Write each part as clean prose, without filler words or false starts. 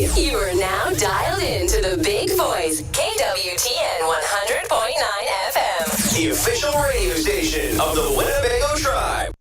Ride. You are now dialed in to the big voice, KWTN 100.9 FM. The official radio station of the Winnebago Tribe.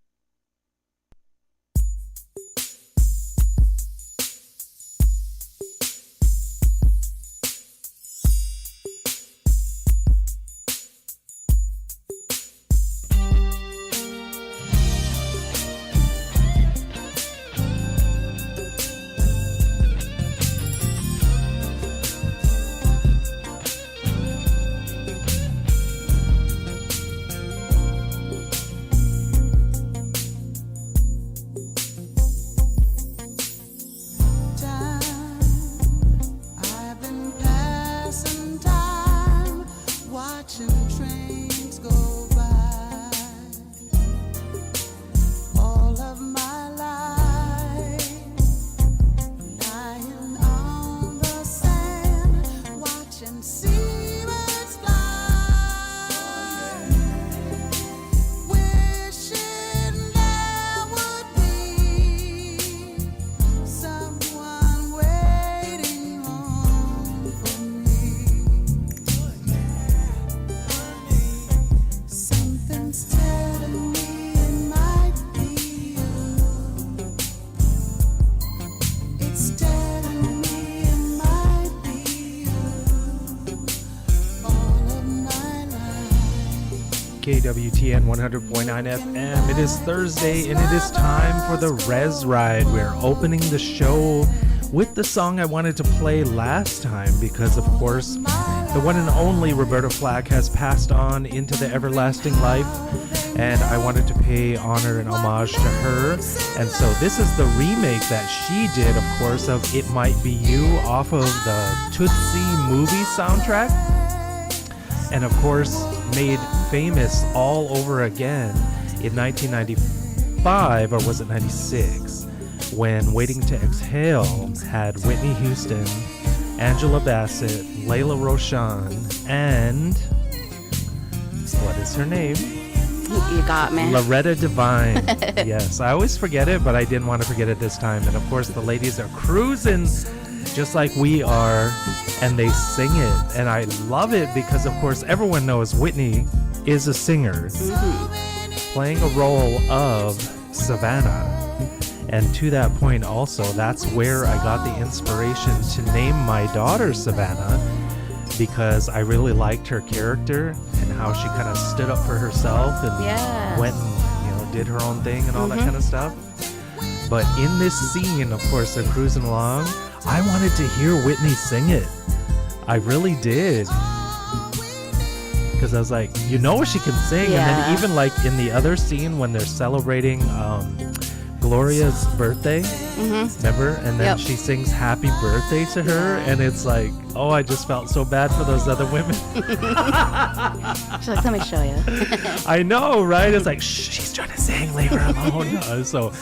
KWTN 100.9 FM. It is Thursday and it is time for the REZ Ride. We're opening the show with the song I wanted to play last time because, of course, the one and only Roberta Flack has passed on into the everlasting life, and I wanted to pay honor and homage to her. And so this is the remake that she did, of course, of It Might Be You off of the Tootsie movie soundtrack. And of course, made famous all over again in 1995, or was it 96, when Waiting to Exhale had Whitney Houston, Angela Bassett, Layla Roshan, and what is her name? You got me. Loretta Devine. Yes, I always forget it, but I didn't want to forget it this time. And of course, the ladies are cruising just like we are, and they sing it. And I love it because, of course, everyone knows Whitney is a singer, playing a role of Savannah. And to that point also, that's where I got the inspiration to name my daughter Savannah, because I really liked her character and how she kind of stood up for herself and went and, did her own thing and all that kind of stuff. But in this scene, of course, they're cruising along. I wanted to hear Whitney sing it. I really did. Because I was like, she can sing. Yeah. And then even like in the other scene when they're celebrating Gloria's birthday, remember? And then she sings happy birthday to her. And it's like, oh, I just felt so bad for those other women. She's like, let me show you. I know, right? It's like, shh, she's trying to sing, leave her alone. So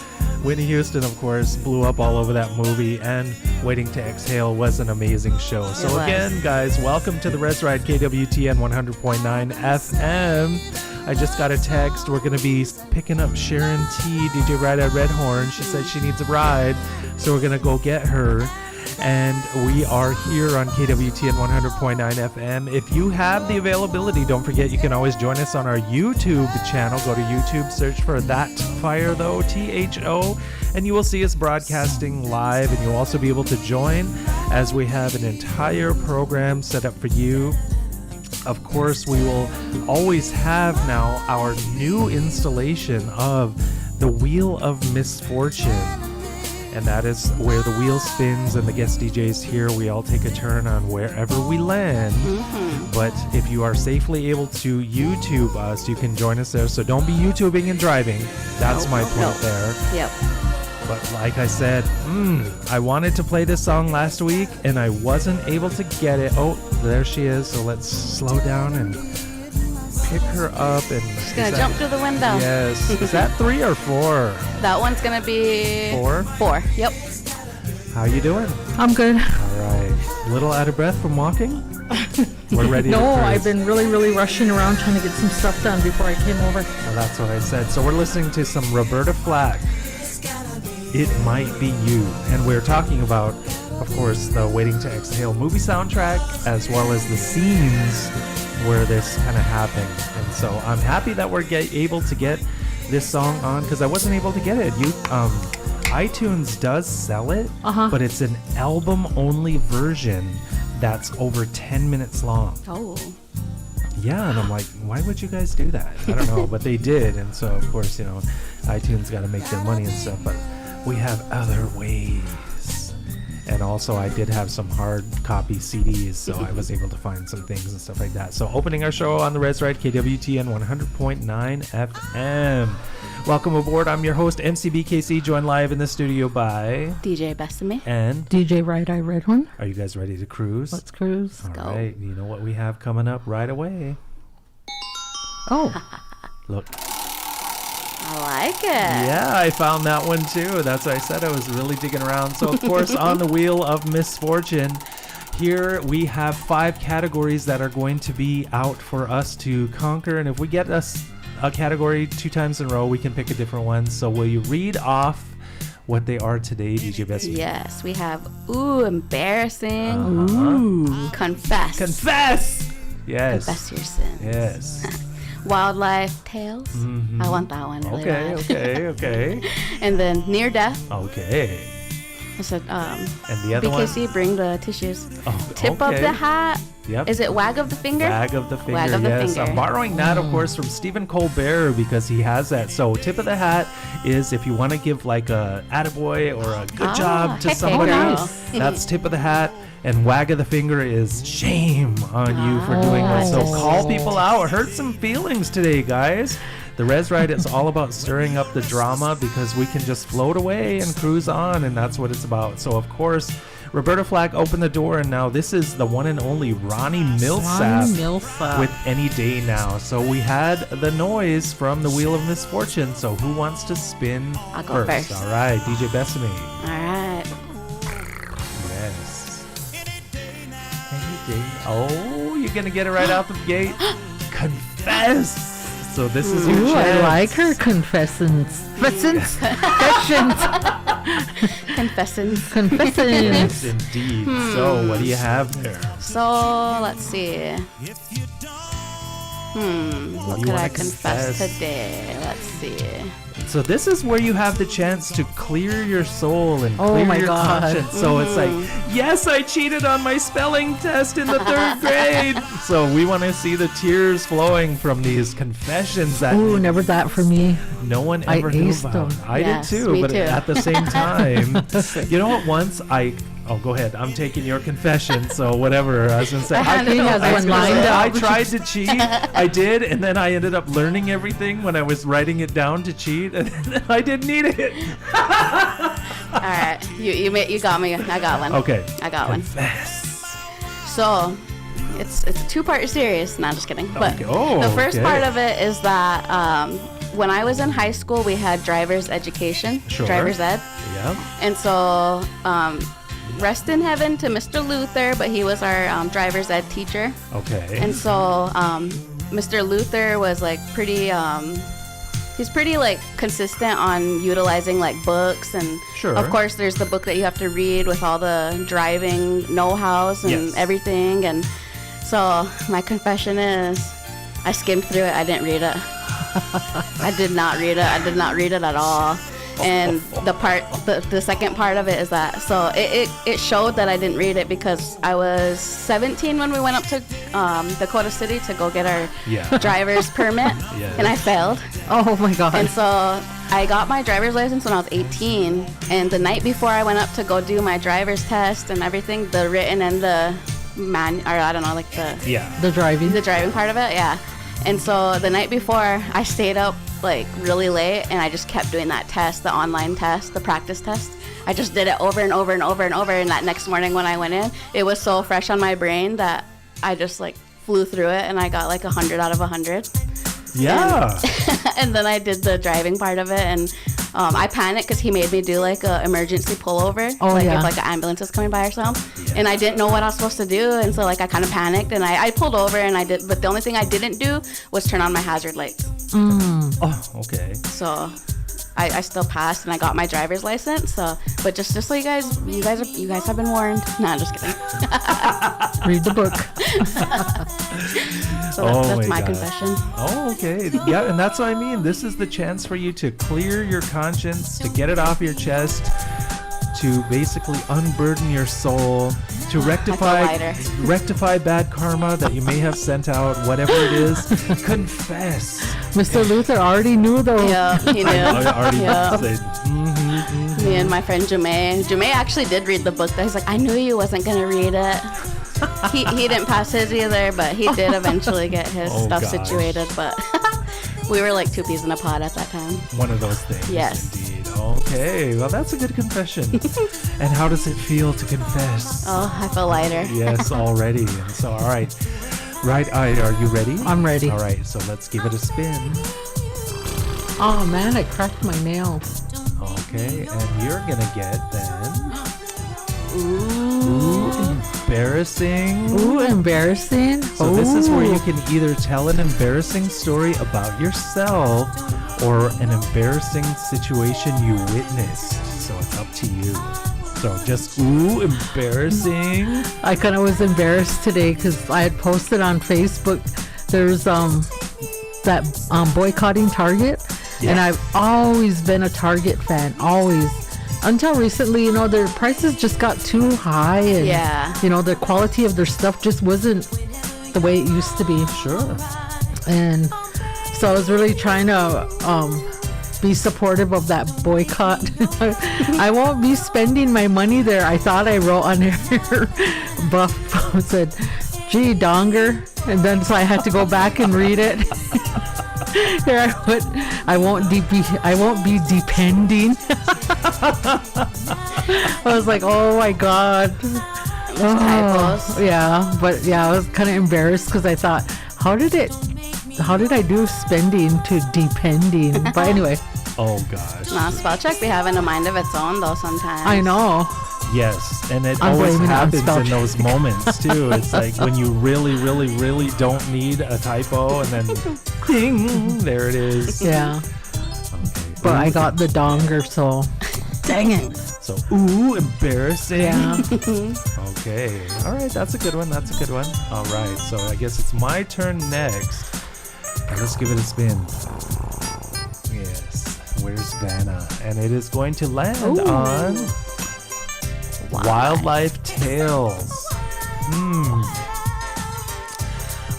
Whitney Houston, of course, blew up all over that movie, and Waiting to Exhale was an amazing show. So again, guys, welcome to the REZ Ride, KWTN 100.9 FM. I just got a text. We're going to be picking up Sharon T, DJ Ride at Red Horn. She said she needs a ride, so we're going to go get her. And we are here on KWTN 100.9 FM. If you have the availability, don't forget you can always join us on our YouTube channel. Go to YouTube, search for That Fire Though, THO, and you will see us broadcasting live. And you'll also be able to join as we have an entire program set up for you. Of course, we will always have now our new installation of the Wheel of Misfortune. And that is where the wheel spins and the guest DJs here, we all take a turn on wherever we land. But if you are safely able to YouTube us, you can join us there. So don't be YouTubing and driving. That's my point there. Yep. But like I said, I wanted to play this song last week and I wasn't able to get it. Oh, there she is. So let's slow down and pick her up. And she's going to jump through the window. Yes. Is that 3 or 4? That one's going to be 4? 4, yep. How you doing? I'm good. All right. A little out of breath from walking? We're ready to cruise. I've been really rushing around trying to get some stuff done before I came over. Well, that's what I said. So we're listening to some Roberta Flack, It Might Be You. And we're talking about, of of course, the Waiting to Exhale movie soundtrack, as well as the scenes where this kind of happened. And so I'm happy that we're able to get this song on, because I wasn't able to get it. iTunes does sell it, but it's an album-only version that's over 10 minutes long. Oh. Yeah, and I'm like, why would you guys do that? I don't know, but they did. And so, of course, iTunes got to make their money and stuff, but we have other ways. And also, I did have some hard copy CDs, so I was able to find some things and stuff like that. So, opening our show on the REZ RIDE, KWTN 100.9 FM. Welcome aboard. I'm your host, MC BKC, joined live in the studio by DJ Besame. And DJ Ride I Red One. Are you guys ready to cruise? Let's cruise. All go. right. You know what we have coming up right away? Oh. Look. I like it. Yeah, I found that one too. That's what I said. I was really digging around. So, of course, on the Wheel of Misfortune, here we have 5 categories that are going to be out for us to conquer. And if we get a category 2 times in a row, we can pick a different one. So will you read off what they are today, DJ Best? Yes, we have embarrassing. Ooh. Confess. Yes. Confess your sins. Yes. Wildlife tales. I want that one. Really bad. Okay. And then near death. Okay. I said, And the other BKC, bring the tissues. one? Tip of the hat. Yep. Is it wag of the finger? Wag of the finger, Wag of the yes. finger. I'm borrowing that, of course, from Stephen Colbert, because he has that. So tip of the hat is if you want to give like a attaboy or a good job to heck somebody. no. That's tip of the hat. And wag of the finger is shame on you for doing this. So call people out. Hurt some feelings today, guys. The REZ RIDE is all about stirring up the drama, because we can just float away and cruise on, and that's what it's about. So, of course, Roberta Flack opened the door, and now this is the one and only Ronnie Millsap with Any Day Now. So we had the noise from the Wheel of Misfortune. So who wants to spin I'll go first. All right, DJ Besame. All right. Yes. Any day. Oh, you're going to get it right out the gate. Confess. So this is your Ooh, chance. I like her confessions. Confessions. Confessing. Yes, indeed. So what do you have there? So, let's see. What do you could I wanna confess confess? today? Let's see. So this is where you have the chance to clear your soul and Oh clear my your God. conscience. So it's like, yes, I cheated on my spelling test in the 3rd grade. So we want to see the tears flowing from these confessions that Ooh, never that for me. no one I ever knew aced about. them. I Yes, did too, me but too. at the same time, you know what? Once oh, go ahead. I'm taking your confession. So whatever. I was gonna say. He has I was one gonna lined say, I up. tried to cheat. I did, and then I ended up learning everything when I was writing it down to cheat, and I didn't need it. All right. You got me. I got one. Okay. I got one. Confess. So, it's a 2-part series. No, I'm just kidding. But Okay. Oh, the first okay. part of it is that when I was in high school, we had driver's education, Sure. driver's ed. Yeah. And so, rest in heaven to Mr. Luther, but he was our driver's ed teacher. Okay. And so, Mr. Luther was like pretty, he's pretty like consistent on utilizing like books, and Sure. of course there's the book that you have to read with all the driving know-hows and Yes. everything. And so my confession is I skimmed through it. I didn't read it. I did not read it. I did not read it at all. And the second part of it is that, so it showed that I didn't read it because I was 17 when we went up to Dakota City to go get our Yeah. driver's permit, Yes. and I failed. Oh my God. And so I got my driver's license when I was 18, and the night before I went up to go do my driver's test and everything, the written and the Yeah. the driving. the driving part of it, yeah. And so the night before, I stayed up like really late, and I just kept doing that test, the online test, the practice test. I just did it over and over and over and over, and that next morning when I went in, it was so fresh on my brain that I just like flew through it, and I got like 100 out of 100. Yeah. And then I did the driving part of it, and I panicked because he made me do like a emergency pullover, Oh, like yeah. if like an ambulance was coming by or something. And I didn't know what I was supposed to do, and so like I kind of panicked, and I pulled over, and I did, but the only thing I didn't do was turn on my hazard lights. Oh, okay. So I still passed and I got my driver's license. So, but just so you guys have been warned. No, I'm just kidding. Read the book. So that's my confession. Oh, okay. Yeah, and that's what I mean. This is the chance for you to clear your conscience, to get it off your chest, to basically unburden your soul, to rectify bad karma that you may have sent out, whatever it is. Confess. Mr. Luther already knew though. Yeah, he knew. I already said, Me and my friend Jume actually did read the book. He's like, I knew you wasn't gonna read it. He didn't pass his either, but he did eventually get his stuff situated. But we were like 2 peas in a pod at that time. One of those things. Yes. Indeed. Okay. Well, that's a good confession. And how does it feel to confess? Oh, I feel lighter. Yes, already. And so, all right. Right eye, are you ready? I'm ready. All right. So let's give it a spin. Oh man, I cracked my nail. Okay. And you're going to get then... Ooh, embarrassing. Ooh, embarrassing. So this is where you can either tell an embarrassing story about yourself or an embarrassing situation you witnessed. So it's up to you. So just embarrassing. I kind of was embarrassed today because I had posted on Facebook. There's that boycotting Target, and I've always been a Target fan, always. Until recently, their prices just got too high, and the quality of their stuff just wasn't the way it used to be. Sure. And so I was really trying to be supportive of that boycott. I won't be spending my money there. I thought I wrote on here, Buff said, "Gee, donger," and then so I had to go back and read it. Here I put, I won't be depending. I was like, oh my god. Oh, yeah, but yeah, I was kind of embarrassed because I thought, how did I do spending to depending? But anyway. Oh gosh. Nah, spell check be having a mind of its own though sometimes. I know. Yes, and it always happens in those moments too. It's like when you really, really, really don't need a typo, and then ding, there it is. Yeah. Okay. But I got the donger, so dang it. So embarrassing. Yeah. Okay. All right, that's a good one. All right, so I guess it's my turn next. And let's give it a spin. Yes. Where's Vanna? And it is going to land on Wildlife Tales.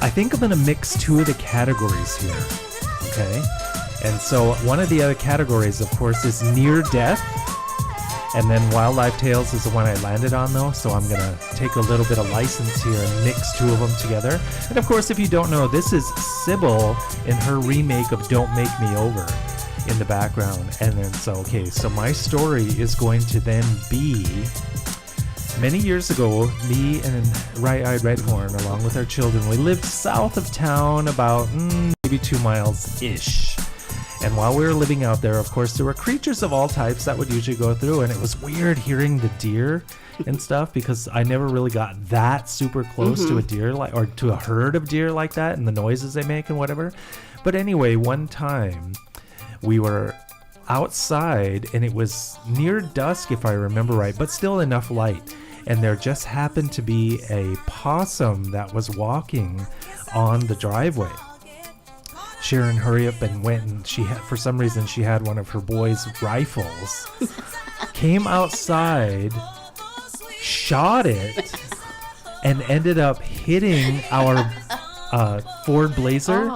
I think I'm going to mix 2 of the categories here. Okay. And so one of the other categories, of course, is near death. And then Wildlife Tales is the one I landed on, though. So I'm going to take a little bit of license here and mix 2 of them together. And of course, if you don't know, this is Sybil in her remake of Don't Make Me Over in the background. And then so my story is going to then be many years ago, me and Right-Eyed Redhorn, along with our children, we lived south of town about maybe 2 miles-ish. And while we were living out there, of course, there were creatures of all types that would usually go through. And it was weird hearing the deer and stuff because I never really got that super close to a deer or to a herd of deer like that and the noises they make and whatever. But anyway, one time we were outside and it was near dusk, if I remember right, but still enough light. And there just happened to be a possum that was walking on the driveway. Sharon hurried up and went, and for some reason she had one of her boys' rifles, came outside, shot it, and ended up hitting our Ford Blazer,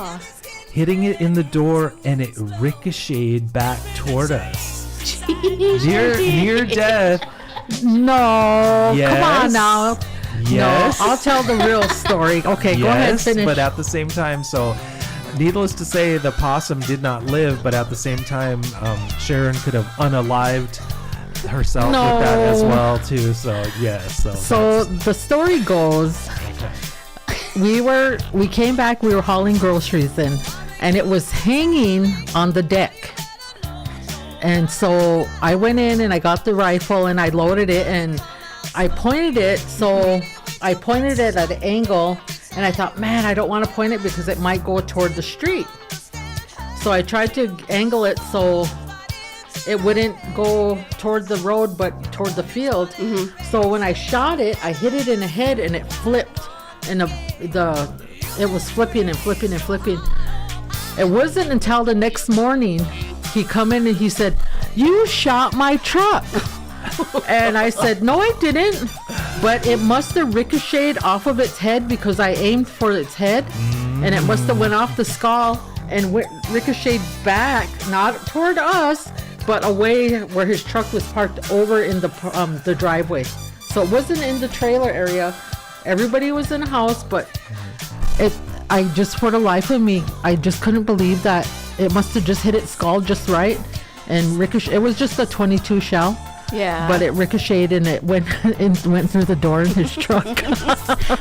hitting it in the door, and it ricocheted back toward us. Near death. No, yes. Come on now. Yes. No, I'll tell the real story. Okay, yes, go ahead and finish. But at the same time, so needless to say, the possum did not live, but at the same time, Sharon could have unalived herself with that as well, too. So, yes. So the story goes, we came back, we were hauling groceries in, and it was hanging on the deck. And so I went in and I got the rifle and I loaded it and I pointed it. So I pointed it at an angle and I thought, man, I don't want to point it because it might go toward the street. So I tried to angle it so it wouldn't go toward the road, but toward the field. So when I shot it, I hit it in the head and it flipped, and it was flipping and flipping and flipping. It wasn't until the next morning he come in and he said, "You shot my truck." And I said, "No, I didn't." But it must have ricocheted off of its head because I aimed for its head, and it must have went off the skull and ricocheted back, not toward us, but away where his truck was parked over in the driveway. So it wasn't in the trailer area. Everybody was in the house, but I just, for the life of me, I just couldn't believe that it must have just hit its skull just right, and ricochet. It was just a .22 shell. Yeah. But it ricocheted and it went through the door in his truck.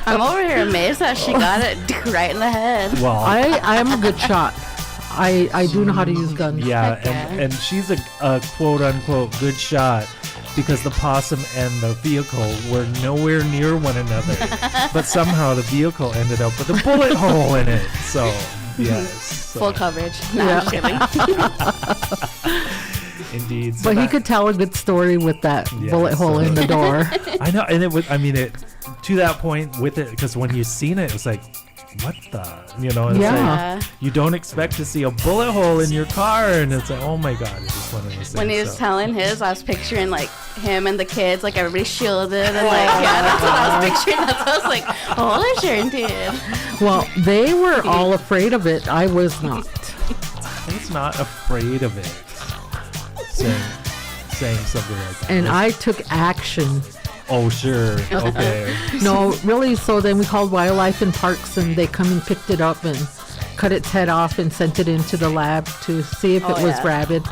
I'm over here amazed that she got it right in the head. Well, I am a good shot. I do know how to use guns. yeah, Heck yeah. and she's a quote unquote good shot because the possum and the vehicle were nowhere near one another, but somehow the vehicle ended up with a bullet hole in it. So yes, so, Full coverage. No, I'm just kidding. indeed. So But he could tell a good story with that Yeah, bullet hole in the door. I know, and it was. I mean, it to that point with it because when you seen it, it's like, what the, It's Yeah. like, you don't expect to see a bullet hole in your car, and it's like, oh my god, it's just one of those things. When he was so. telling his, I was picturing like him and the kids, like everybody shielded, and like that's what I was picturing. That's what I was like, oh, I sure did. Well, they were all afraid of it. I was not. He's not afraid of it. Saying something like that. And I took action. Oh, sure. Okay. No, really. So then we called Wildlife and Parks, and they come and picked it up and cut its head off and sent it into the lab to see if it was yeah. rabid.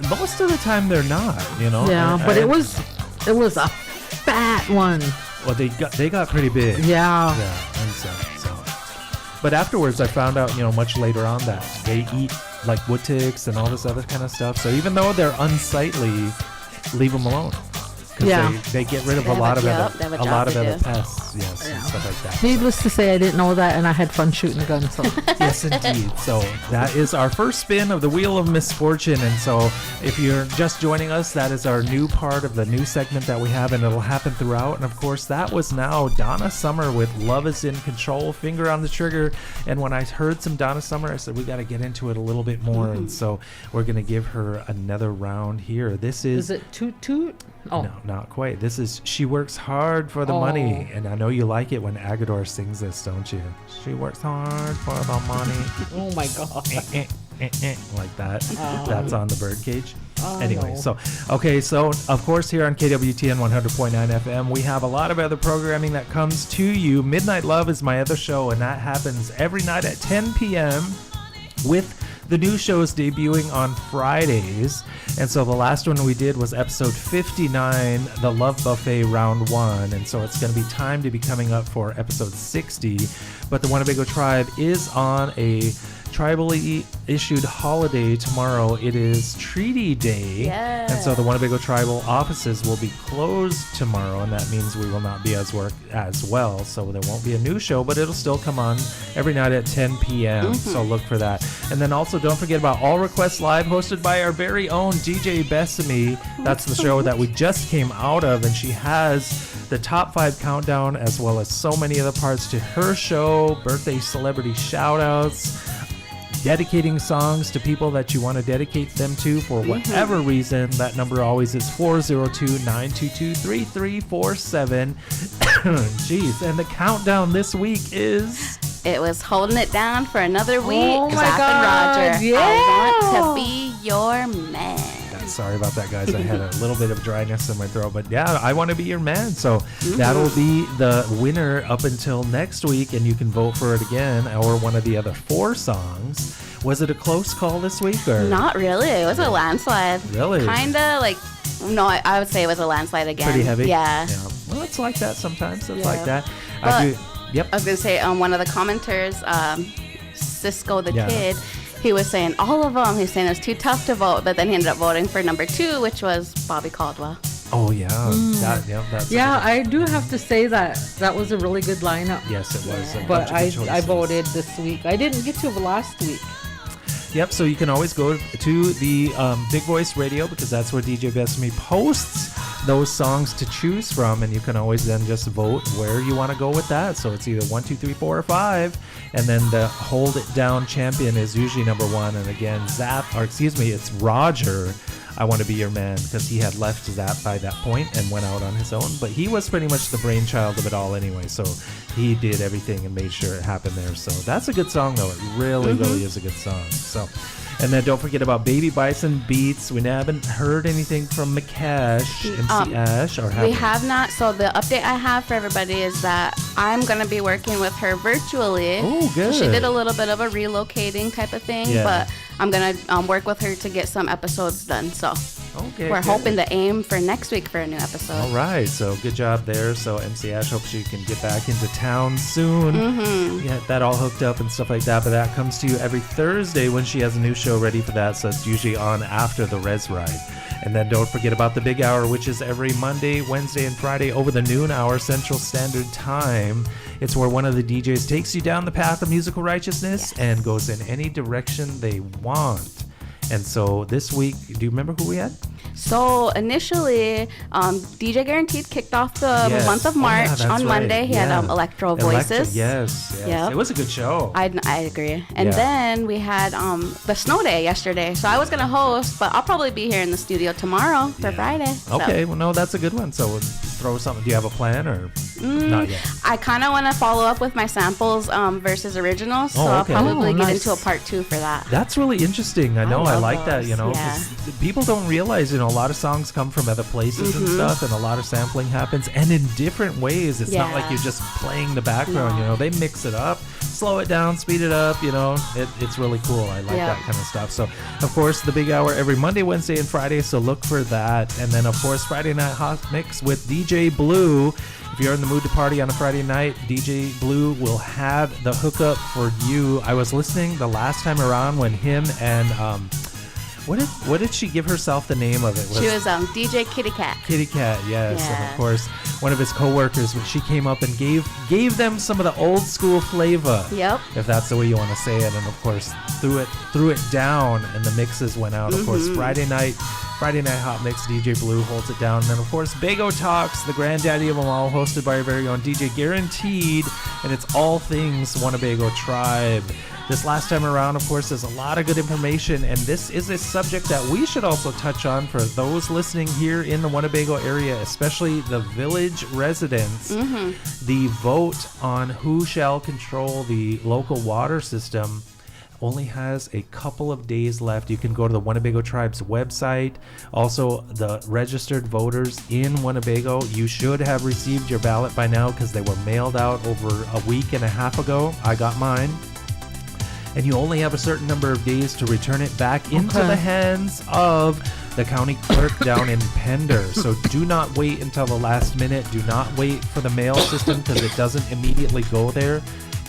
Most of the time they're not, Yeah, but it was a fat one. Well, they got pretty big. Yeah. Yeah, and so. But afterwards, I found out, much later on that they eat like wood ticks and all this other kind of stuff. So even though they're unsightly, leave them alone. 'Cause Yeah. they get rid of They a have lot a of job- they have a other job to do. pests, yes, and stuff like that. Needless to say, I didn't know that, and I had fun shooting a gun. So Yes, indeed. So that is our first spin of the Wheel of Misfortune. And so if you're just joining us, that is our new part of the new segment that we have, and it'll happen throughout. And of course, that was now Donna Summer with Love is in Control, Finger on the Trigger. And when I heard some Donna Summer, I said, we got to get into it a little bit more. And so we're going to give her another round here. This is it toot? Oh, no, not quite. This is She Works Hard for the Money. And I know you like it when Agador sings this, don't you? She works hard for the money. oh my God. Like that. That's on the birdcage. Anyway, no. so of course here on KWTN 100.9 FM, we have a lot of other programming that comes to you. Midnight Love is my other show, and that happens every night at 10 p.m. with the new shows debuting on Fridays. And so the last one we did was episode 59, the Love Buffet Round 1. And so it's going to be time to be coming up for episode 60. But the Winnebago Tribe is on a tribally issued holiday tomorrow. It is Treaty Day. Yeah. And so the Winnebago tribal offices will be closed tomorrow, and that means we will not be as well. So there won't be a new show, but it'll still come on every night at 10 p.m. So look for that. And then also don't forget about All Requests Live, hosted by our very own DJ Bessamy. That's the show that we just came out of, and she has the top 5 countdown as well as so many other parts to her show, birthday celebrity shout outs, dedicating songs to people that you want to dedicate them to for whatever reason. That number always is 402-922-3347. Jeez, and the countdown this week is... It was holding it down for another week. Oh my Zach God, and Roger. yeah. I want to be your man. Sorry about that, guys. I had a little bit of dryness in my throat, but yeah, I want to be your man. So that'll be the winner up until next week, and you can vote for it again or one of the other 4 songs. Was it a close call this week, or Not really. It was a landslide. Really? Kinda like. No, I would say it was a landslide again. pretty heavy? Yeah. Well, it's like that sometimes. It's Yeah. like that. But- Yep. I was gonna say one of the commenters, Cisco the Yeah. Kid, he was saying all of them. He's saying it was too tough to vote, but then he ended up voting for number 2, which was Bobby Caldwell. Oh yeah. That's Yeah, I do have to say that was a really good lineup. Yes, it was. a bunch But of I good choices. voted this week. I didn't get to last week. Yep, so you can always go to the Big Voice Radio because that's where DJ Besame posts those songs to choose from, and you can always then just vote where you want to go with that. So it's either 1, 2, 3, 4, or 5, and then the Hold It Down champion is usually number 1. And again, it's Roger, I Want to Be Your Man, because he had left Zap by that point and went out on his own. But he was pretty much the brainchild of it all anyway, so he did everything and made sure it happened there. So that's a good song, though. It really, really is a good song. So, and then don't forget about Baby Bison Beats. We haven't heard anything from Makash, MC Ash, or we have not. So the update I have for everybody is that I'm going to be working with her virtually. Oh, good. She did a little bit of a relocating type of thing, but I'm going to work with her to get some episodes done. So we're hoping to aim for next week for a new episode. All right. So good job there. So MC Ash hopes she can get back into town soon. Get that all hooked up and stuff like that. But that comes to you every Thursday when she has a new show ready for that. So it's usually on after the REZ Ride. And then don't forget about the Big Hour, which is every Monday, Wednesday, and Friday over the noon hour Central Standard Time. It's where one of the DJs takes you down the path of musical righteousness and goes in any direction they want. And so this week, do you remember who we had? So initially, DJ Guaranteed kicked off the month of March on Monday. He had Electro Voices. Yes. Yep. It was a good show. I agree. And then we had the Snow Day yesterday. So I was going to host, but I'll probably be here in the studio tomorrow for Friday. Okay, well, no, that's a good one. So we'll throw something. Do you have a plan or not yet? I kind of want to follow up with my samples versus originals. So I'll probably get into a part 2 for that. That's really interesting. I know. I like that, 'cause people don't realize, a lot of songs come from other places and stuff, and a lot of sampling happens, and in different ways. It's not like you're just playing the background, they mix it up, slow it down, speed it up, it's really cool. I like that kind of stuff. So, of course, the Big Hour every Monday, Wednesday, and Friday, so look for that. And then, of course, Friday Night Hot Mix with DJ Blue. If you're in the mood to party on a Friday night, DJ Blue will have the hookup for you. I was listening the last time around when him and what did she give herself the name of it? She was DJ Kitty Cat. Kitty Cat, yes. And of course, one of his co-workers, when she came up and gave them some of the old school flavor. Yep. If that's the way you want to say it. And of course, threw it down and the mixes went out. Of course, Friday night Hot Mix, DJ Blue holds it down. And then, of course, Bago Talks, the granddaddy of them all, hosted by our very own DJ Guaranteed. And it's all things Winnebago Tribe. This last time around, of course, there's a lot of good information, and this is a subject that we should also touch on for those listening here in the Winnebago area, especially the village residents. The vote on who shall control the local water system only has a couple of days left. You can go to the Winnebago Tribe's website. Also, the registered voters in Winnebago, you should have received your ballot by now because they were mailed out over a week and a half ago. I got mine. And you only have a certain number of days to return it back into the hands of the county clerk down in Pender. So do not wait until the last minute. Do not wait for the mail system because it doesn't immediately go there.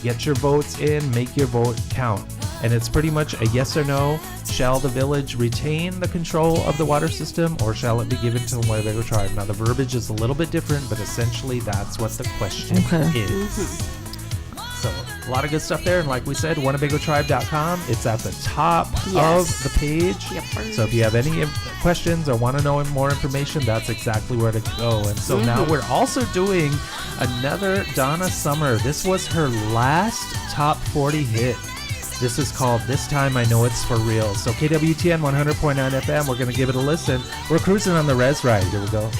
Get your votes in, make your vote count. And it's pretty much a yes or no. Shall the village retain the control of the water system, or shall it be given to the Winnebago Tribe? Now, the verbiage is a little bit different, but essentially that's what the question is. So, a lot of good stuff there. And like we said, WinnebagoTribe.com. It's at the top of the page. So if you have any questions or want to know more information, that's exactly where to go. And so now we're also doing another Donna Summer. This was her last top 40 hit. This is called This Time I Know It's For Real. So KWTN 100.9 FM, we're going to give it a listen. We're cruising on the REZ Ride. Here we go.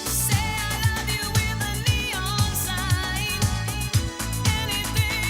Say I love you with a neon sign. Anything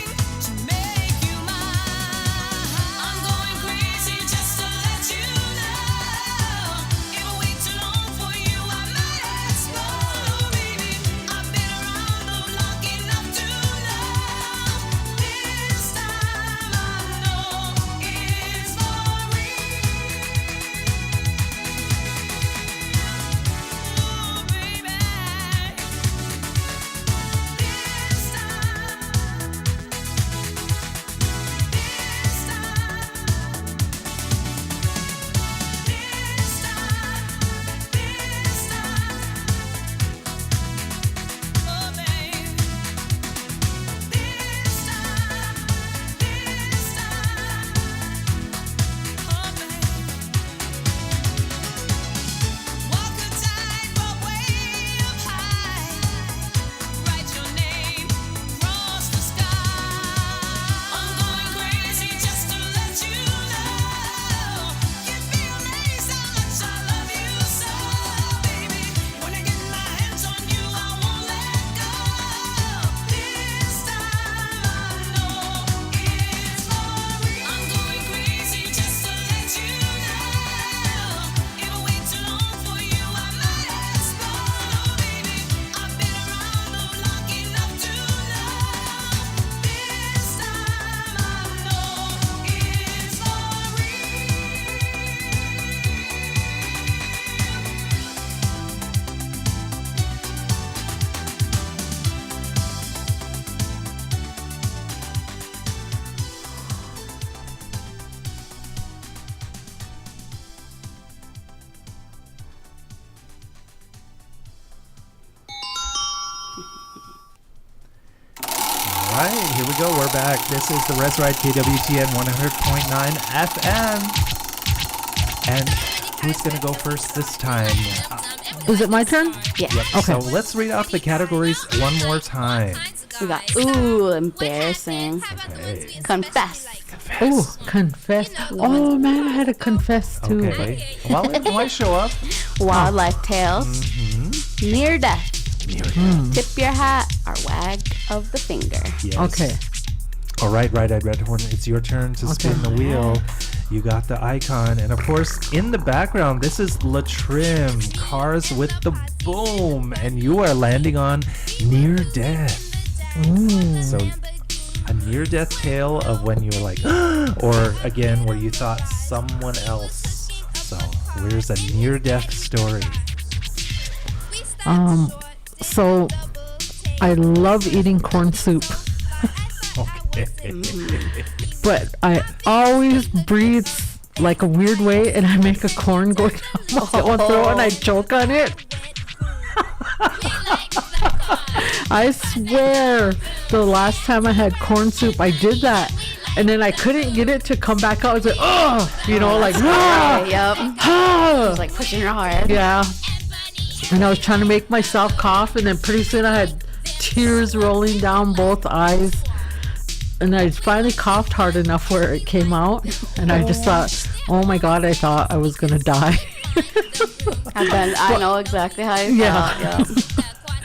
right, here we go. We're back. This is the REZ RIDE KWTN 100.9 FM. And who's going to go first this time? Is it my turn? Yeah. Yep. Okay. So let's read off the categories one more time. We got embarrassing. Okay. Confess. Oh, confess. Oh man, I had to confess too. Okay. Why show up? Wildlife tales. Mm-hmm. Near death. Tip your hat or wag of the finger. Yes. Okay. All right, Right-Eyed Redhorn, it's your turn to spin the wheel. You got the icon. And of course, in the background, this is La Trim, Cars with the Boom. And you are landing on Near Death. So a near-death tale of when you were like, or again, where you thought someone else. So where's a near-death story? So I love eating corn soup, Okay. but I always breathe like a weird way, and I make a corn go down my own throat, and I choke on it. I swear, the last time I had corn soup, I did that, and then I couldn't get it to come back out. I was like, oh, like, Yep. ah. It's like pushing your hard. Yeah. And I was trying to make myself cough, and then pretty soon I had tears rolling down both eyes. And I finally coughed hard enough where it came out. And I just thought, oh my God, I thought I was going to die. I know exactly how you felt. Yeah.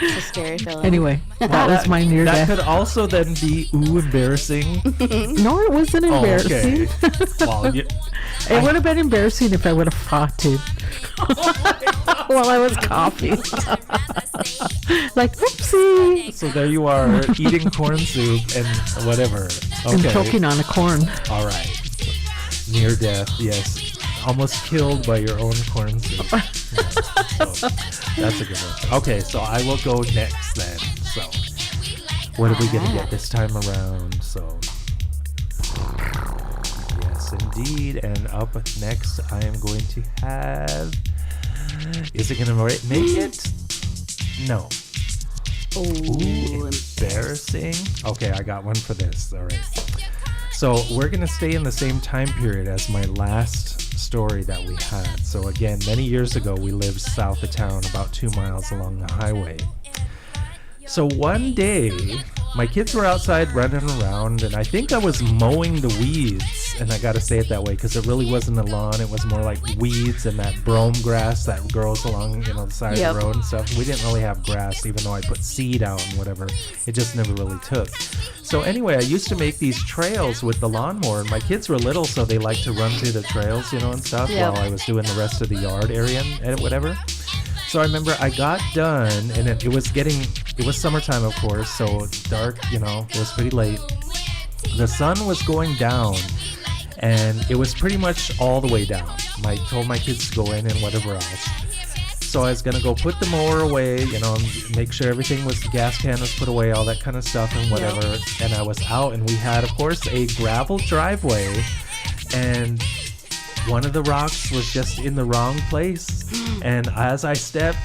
It's a scary feeling. Anyway, that was my near That death. could also then be embarrassing. No, it wasn't embarrassing. Okay. Well, It would have been embarrassing if I would have farted while I was coughing. Like, whoopsie. so there you are, eating corn soup and whatever. Okay. And choking on a corn. All right. Near death, yes. Almost killed by your own corn soup. Yeah. So, that's a good one. Okay, so I will go next then. So, what are we going to get this time around? So, yes, indeed. And up next, I am going to have... Is it going to make it? No. Ooh, embarrassing. Okay, I got one for this. All right. So we're going to stay in the same time period as my last story that we had. So again, many years ago, we lived south of town, about 2 miles along the highway. So one day, my kids were outside running around, and I think I was mowing the weeds, and I got to say it that way because it really wasn't a lawn. It was more like weeds and that brome grass that grows along, the side of the road and stuff. We didn't really have grass, even though I put seed out and whatever. It just never really took. So anyway, I used to make these trails with the lawnmower, and my kids were little, so they liked to run through the trails, and stuff while I was doing the rest of the yard area and whatever. So I remember I got done, and it was summertime, of course, so dark, it was pretty late. The sun was going down, and it was pretty much all the way down. I told my kids to go in and whatever else. So I was going to go put the mower away, make sure the gas can was put away, all that kind of stuff and whatever. Yep. And I was out, and we had, of course, a gravel driveway, and one of the rocks was just in the wrong place. And as I stepped,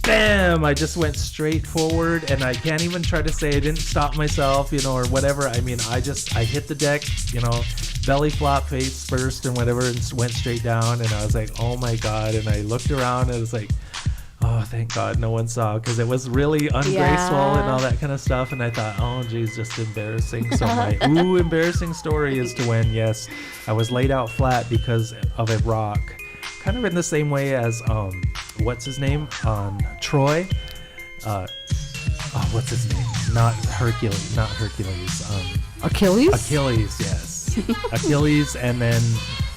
bam, I just went straight forward, and I can't even try to say I didn't stop myself, or whatever. I mean, I hit the deck, belly flop, face first and whatever, and went straight down. And I was like, oh my God. And I looked around, and it was like, oh, thank God no one saw, because it was really ungraceful and all that kind of stuff. And I thought, oh, geez, just embarrassing. So my embarrassing story is to when, yes, I was laid out flat because of a rock, kind of in the same way as, what's his name? Troy. What's his name? Not Hercules. Achilles? Achilles, yes. Achilles, and then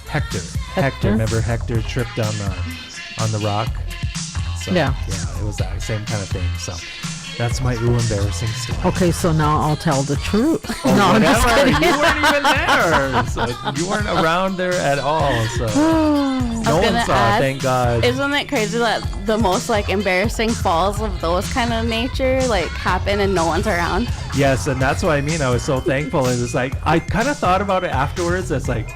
Hector. Remember Hector tripped on the rock? So, yeah, it was that same kind of thing. So that's my embarrassing story. Okay, so now I'll tell the truth. Oh, no, whatever. I'm just kidding. You weren't even there. So you weren't around there at all. So no one saw, thank God. Isn't it crazy that the most embarrassing falls of those kind of nature happen and no one's around? Yes, and that's what I mean. I was so thankful. And it's like, I kind of thought about it afterwards. It's like,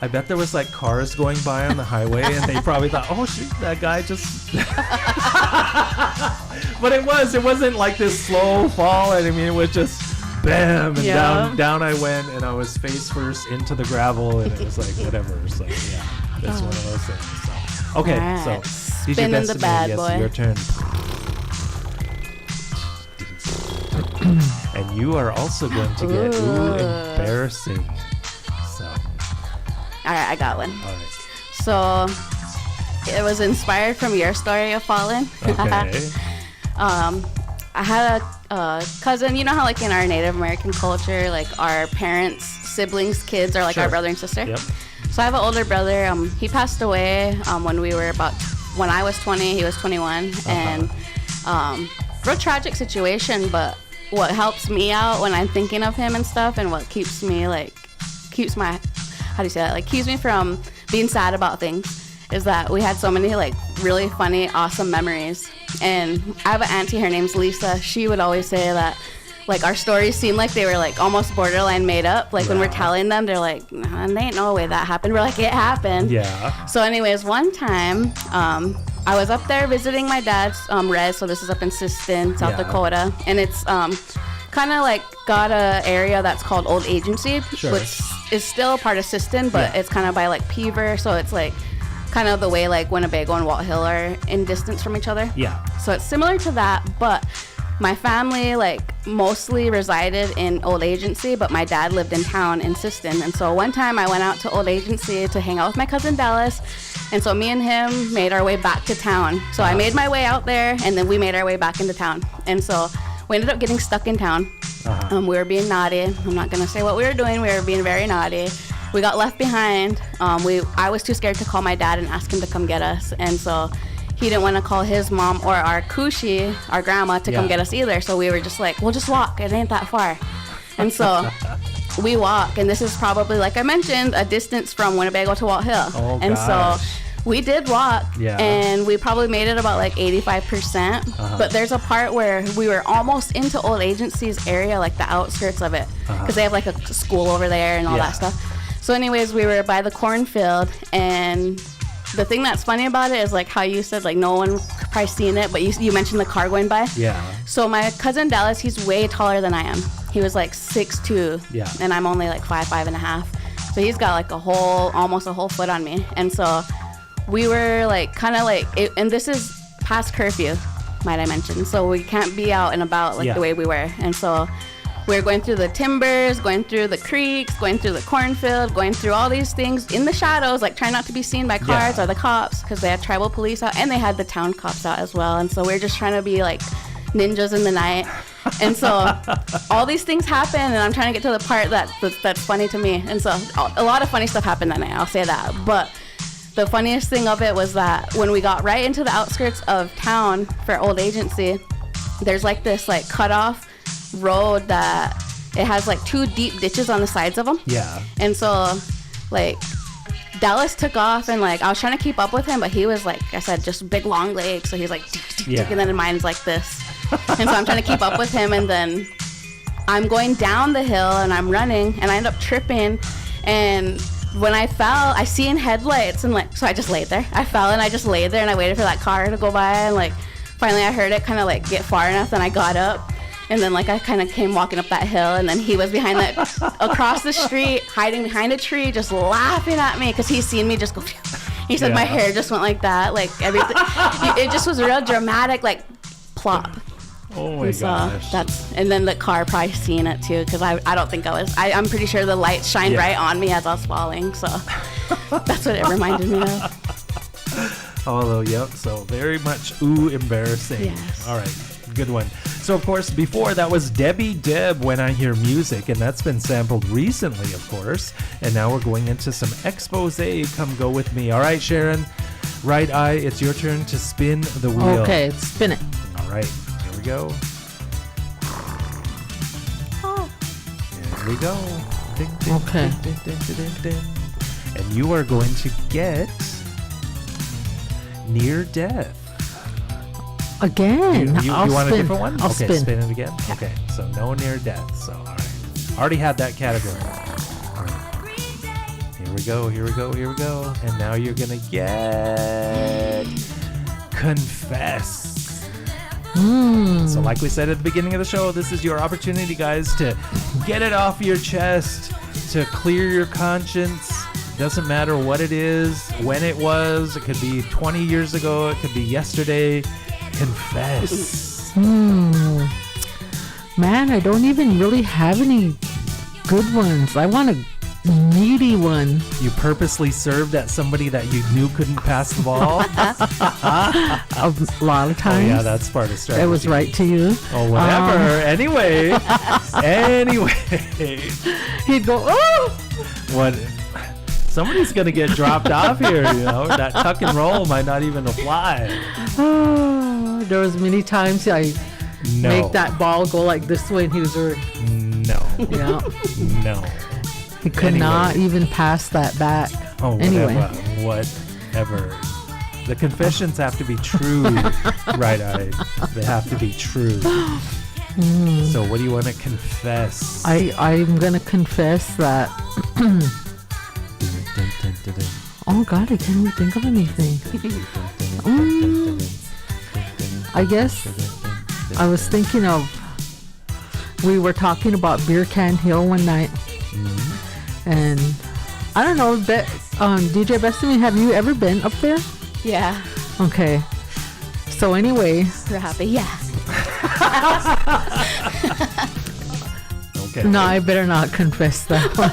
I bet there was cars going by on the highway, and they probably thought, oh shoot, that guy just But it wasn't like this slow fall, and I mean, it was just bam, and Yeah. down I went, and I was face first into the gravel, and it was like whatever. So yeah, that's one of those things. So, okay, Alright. so DJ Spinning the Destiny, bad yes, boy. your turn. And you are also going to get embarrassing. So, All right, I got one. all right, So it was inspired from your story of falling. okay, I had a cousin. You know how like in our Native American culture, like our parents, siblings, kids are like Sure. our brother and sister. yep, So I have an older brother. He passed away when we were when I was 20, he was 21, and real tragic situation. But what helps me out when I'm thinking of him and stuff, and what keeps me keeps me from being sad about things, is that we had so many like really funny, awesome memories. And I have an auntie, her name's Lisa. She would always say that like our stories seem like they were like almost borderline made up. Like when we're telling them, they're like, nah, there ain't no way that happened. We're like, it happened. yeah, So anyways, one time I was up there visiting my dad's REZ. So this is up in Siston, South Yeah. Dakota. And it's kind of like got a area that's called Old Agency, Sure. which is still a part of Siston, but Yeah. it's kind of by like Peaver. So it's like kind of the way like Winnebago and Walt Hill are in distance from each other. yeah, So it's similar to that, but my family like mostly resided in Old Agency, but my dad lived in town in Siston. And so one time I went out to Old Agency to hang out with my cousin Dallas. And so me and him made our way back to town. So I made my way out there, and then we made our way back into town. And so we ended up getting stuck in town. We were being naughty. I'm not gonna say what we were doing. We were being very naughty. We got left behind. I was too scared to call my dad and ask him to come get us. And so he didn't want to call his mom or our Kushi, our grandma, to come Yeah. get us either. So we were just like, we'll just walk. It ain't that far. And so we walk. And this is probably, like I mentioned, a distance from Winnebago to Walt Hill. Oh, and gosh. so we did walk. Yeah. And we probably made it about like 85%. But there's a part where we were almost into Old Agency's area, like the outskirts of it. Because they have like a school over there and all Yeah. that stuff. So anyways, we were by the cornfield, and the thing that's funny about it is like how you said like no one probably seen it, but you mentioned the car going by. yeah, So my cousin Dallas, he's way taller than I am. He was like 6'2", Yeah. and I'm only like 5'5.5". So he's got like almost a whole foot on me. And so we were like kind of like, and this is past curfew, might I mention. So we can't be out and about like Yeah. the way we were. And so we were going through the timbers, going through the creeks, going through the cornfield, going through all these things in the shadows, like trying not to be seen by cars Yeah. or the cops, because they had tribal police out, and they had the town cops out as well. And so we were just trying to be like ninjas in the night. And so all these things happen, and I'm trying to get to the part that's funny to me. And so a lot of funny stuff happened that night, I'll say that. But the funniest thing of it was that when we got right into the outskirts of town for Old Agency, there's like this like cutoff road that it has like 2 deep ditches on the sides of them. yeah, And so like Dallas took off, and like I was trying to keep up with him, but he was like I said, just big long legs, so he's like Yeah. and then mine's like this. And so I'm trying to keep up with him, and then I'm going down the hill and I'm running, and I end up tripping, and when I fell, I seen headlights, and like so I just laid there. I fell and I just laid there, and I waited for that car to go by, and like finally I heard it kind of like get far enough, and I got up. And then like I kind of came walking up that hill, and then he was behind that across the street, hiding behind a tree, just laughing at me because he's seen me just go. Phew. He said my Yeah. hair just went like that, like everything. It just was real dramatic, like plop. oh my And so gosh, and then the car probably seen it too, because I don't think I'm pretty sure the lights shined Yeah. right on me as I was falling, so that's what it reminded me of. although yep, so very much embarrassing. Yes. All right, good one. So of course before that was Debbie Deb, When I Hear Music, and that's been sampled recently, of course. And now we're going into some expose. Come go with me. All right, Sharon, right eye, it's your turn to spin the wheel. Okay, spin it. All right, here we go. Here we go. Ding, ding, Okay. ding, ding, ding, ding, ding. And you are going to get near death. Again. You I'll want spin. a different one? I'll okay, spin. it again. Okay, so no near death. So all right, already had that category. All right. Here we go. Here we go. Here we go. And now you're gonna get confess. So like we said at the beginning of the show, this is your opportunity, guys, to get it off your chest, to clear your conscience. Doesn't matter what it is, when it was. It could be 20 years ago. It could be yesterday. Confess. Man, I don't even really have any good ones. I want a meaty one. You purposely served at somebody that you knew couldn't pass the ball? A lot of times. Oh, yeah, that's part of strategy. It was right to you. Oh, whatever. Anyway. He'd go, oh! What? Somebody's going to get dropped off here, you know? That tuck and roll might not even apply. Oh, there was many times I No. make that ball go like this way, and he was No. yeah. No. He could not even pass that bat. Oh, Anyway. whatever. The confessions have to be true, right-eyed. They have to be true. So what do you want to confess? I'm going to confess that. Oh, God, I can't even think of anything. I guess I was thinking of, we were talking about Beer Can Hill one night. And I don't know, DJ Bethany, have you ever been up there? Yeah. Okay. So anyway. You're happy? Yeah. Okay. No, I better not confess that one.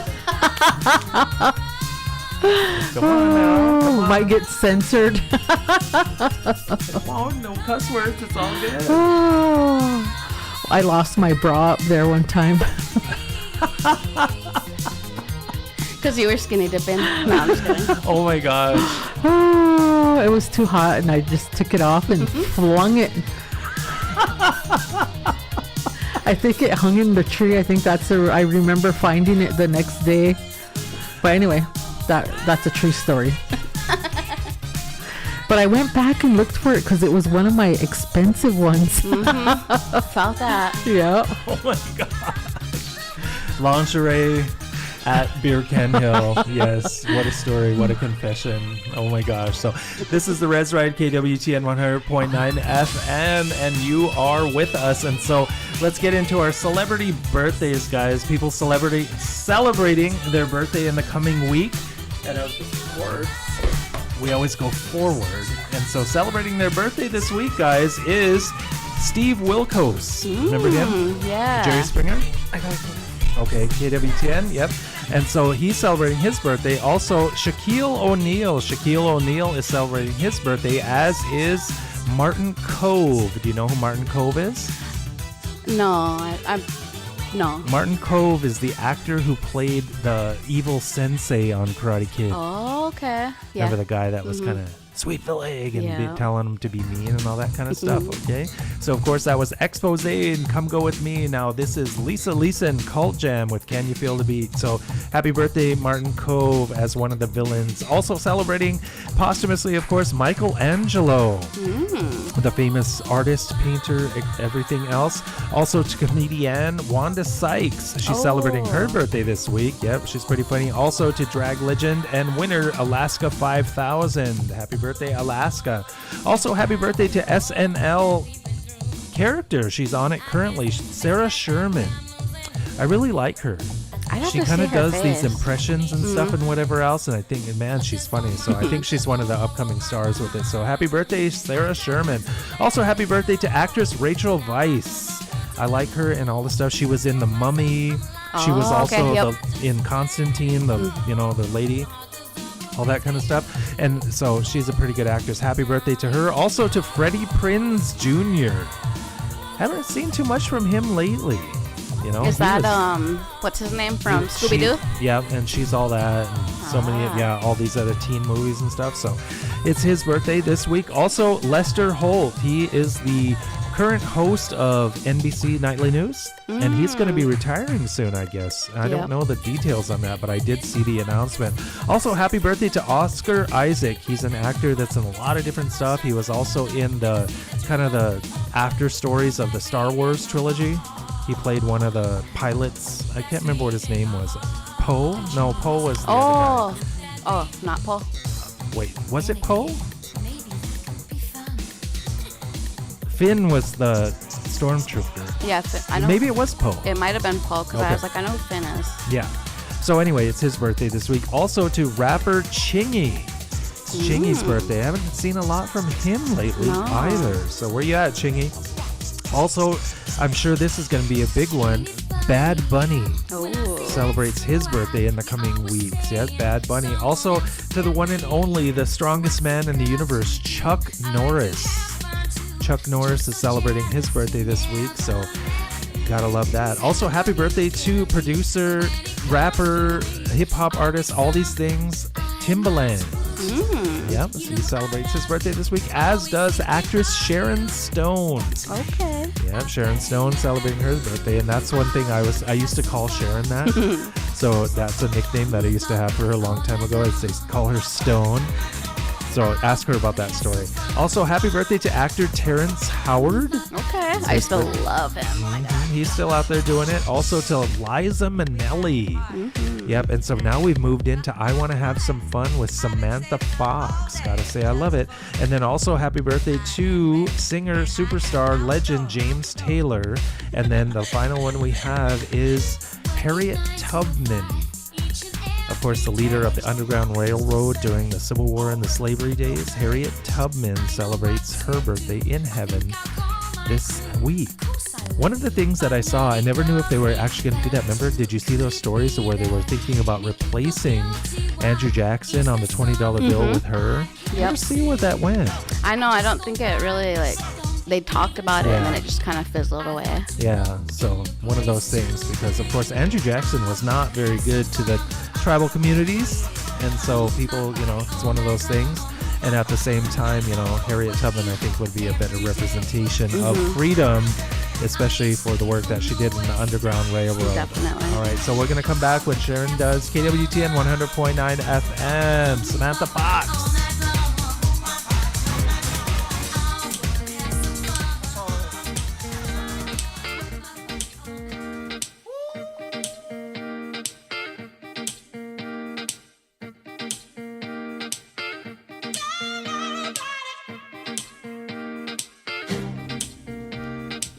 Come on now. Come on. Might get censored. Come on, no cuss words. It's all good. Oh, I lost my bra up there one time. Because you were skinny dipping. No, I'm just kidding. Oh my gosh. Oh, it was too hot, and I just took it off and flung it. I think it hung in the tree. I think I remember finding it the next day. But anyway, that's a true story. But I went back and looked for it because it was one of my expensive ones. Felt that. Yeah. Oh my gosh. Lingerie at Beer Can Hill. Yes. What a story. What a confession. Oh my gosh. So this is the REZ RIDE, KWTN 100.9 FM, and you are with us. And so let's get into our celebrity birthdays, guys. People celebrating their birthday in the coming week. And of course, we always go forward. And so celebrating their birthday this week, guys, is Steve Wilkos. Remember him? Yeah. Jerry Springer? Okay, KWTN, yep. And so he's celebrating his birthday. Also, Shaquille O'Neal. Shaquille O'Neal is celebrating his birthday, as is Martin Kove. Do you know who Martin Kove is? No, no. Martin Kove is the actor who played the evil sensei on Karate Kid. Oh, okay. Yeah. Remember the guy that was kind of sweep the leg and Yeah. telling him to be mean and all that kind of stuff, okay? So, of course, that was Expose and Come Go With Me. Now, this is Lisa and Cult Jam with Can You Feel the Beat? So, happy birthday, Martin Kove, as one of the villains. Also celebrating posthumously, of course, Michelangelo, the famous artist, painter, everything else. Also to comedian Wanda Sykes. She's celebrating her birthday this week. Yep, she's pretty funny. Also to drag legend and winner Alaska 5000. Happy birthday, Alaska. Also, happy birthday to SNL character. She's on it currently, Sarah Sherman. I really like her. She kind of does these impressions and stuff and whatever else, and I think, man, she's funny. So I think she's one of the upcoming stars with it. So happy birthday, Sarah Sherman. Also, happy birthday to actress Rachel Weisz. I like her and all the stuff. She was in The Mummy. She was also in Constantine, the lady. All that kind of stuff. And so she's a pretty good actress. Happy birthday to her. Also to Freddie Prinze Jr. Haven't seen too much from him lately. You know, is that what's his name from Scooby-Doo? Yeah, and she's all that, and so many, all these other teen movies and stuff. So it's his birthday this week. Also, Lester Holt. He is the current host of NBC Nightly News, and he's going to be retiring soon, I guess. I don't know the details on that, but I did see the announcement. Also, happy birthday to Oscar Isaac. He's an actor that's in a lot of different stuff. He was also in the kind of the after stories of the Star Wars trilogy. He played one of the pilots. I can't remember what his name was. Poe? No, Poe was the other guy. Oh, not Poe. Wait, was it Poe? Finn was the stormtrooper. Yeah, I know. Maybe it was Poe. It might have been Paul because I Okay. was like, I know who Finn is. Yeah. So anyway, it's his birthday this week. Also to rapper Chingy. It's Chingy's birthday. I haven't seen a lot from him lately either. So where you at, Chingy? Also, I'm sure this is going to be a big one. Bad Bunny celebrates his birthday in the coming weeks. Yes, Bad Bunny. Also to the one and only, the strongest man in the universe, Chuck Norris. Chuck Norris is celebrating his birthday this week, so gotta love that. Also, happy birthday to producer, rapper, hip-hop artist, all these things, Timbaland. Yep, so he celebrates his birthday this week, as does actress Sharon Stone. Okay. Yeah, Sharon Stone celebrating her birthday, and that's one thing I used to call Sharon that. So that's a nickname that I used to have for her a long time ago. I'd say call her Stone. So ask her about that story. Also, happy birthday to actor Terrence Howard. Okay. I used to love him. Oh my God. He's still out there doing it. Also to Liza Minnelli. Yep, and so now we've moved into I Want to Have Some Fun with Samantha Fox. Gotta say I love it. And then also happy birthday to singer, superstar, legend James Taylor. And then the final one we have is Harriet Tubman. Of course, the leader of the Underground Railroad during the Civil War and the slavery days, Harriet Tubman celebrates her birthday in heaven this week. One of the things that I saw, I never knew if they were actually going to do that. Remember, did you see those stories where they were thinking about replacing Andrew Jackson on the $20 bill with her? Yep. Never see where that went. I know. I don't think it really, they talked about it and then it just kind of fizzled away. Yeah, so one of those things, because of course Andrew Jackson was not very good to the tribal communities, and so people, it's one of those things. And at the same time, Harriet Tubman, I think, would be a better representation of freedom, especially for the work that she did in the Underground Railroad. Definitely. All right, so we're going to come back when Sharon does KWTN 100.9 FM. Samantha Fox.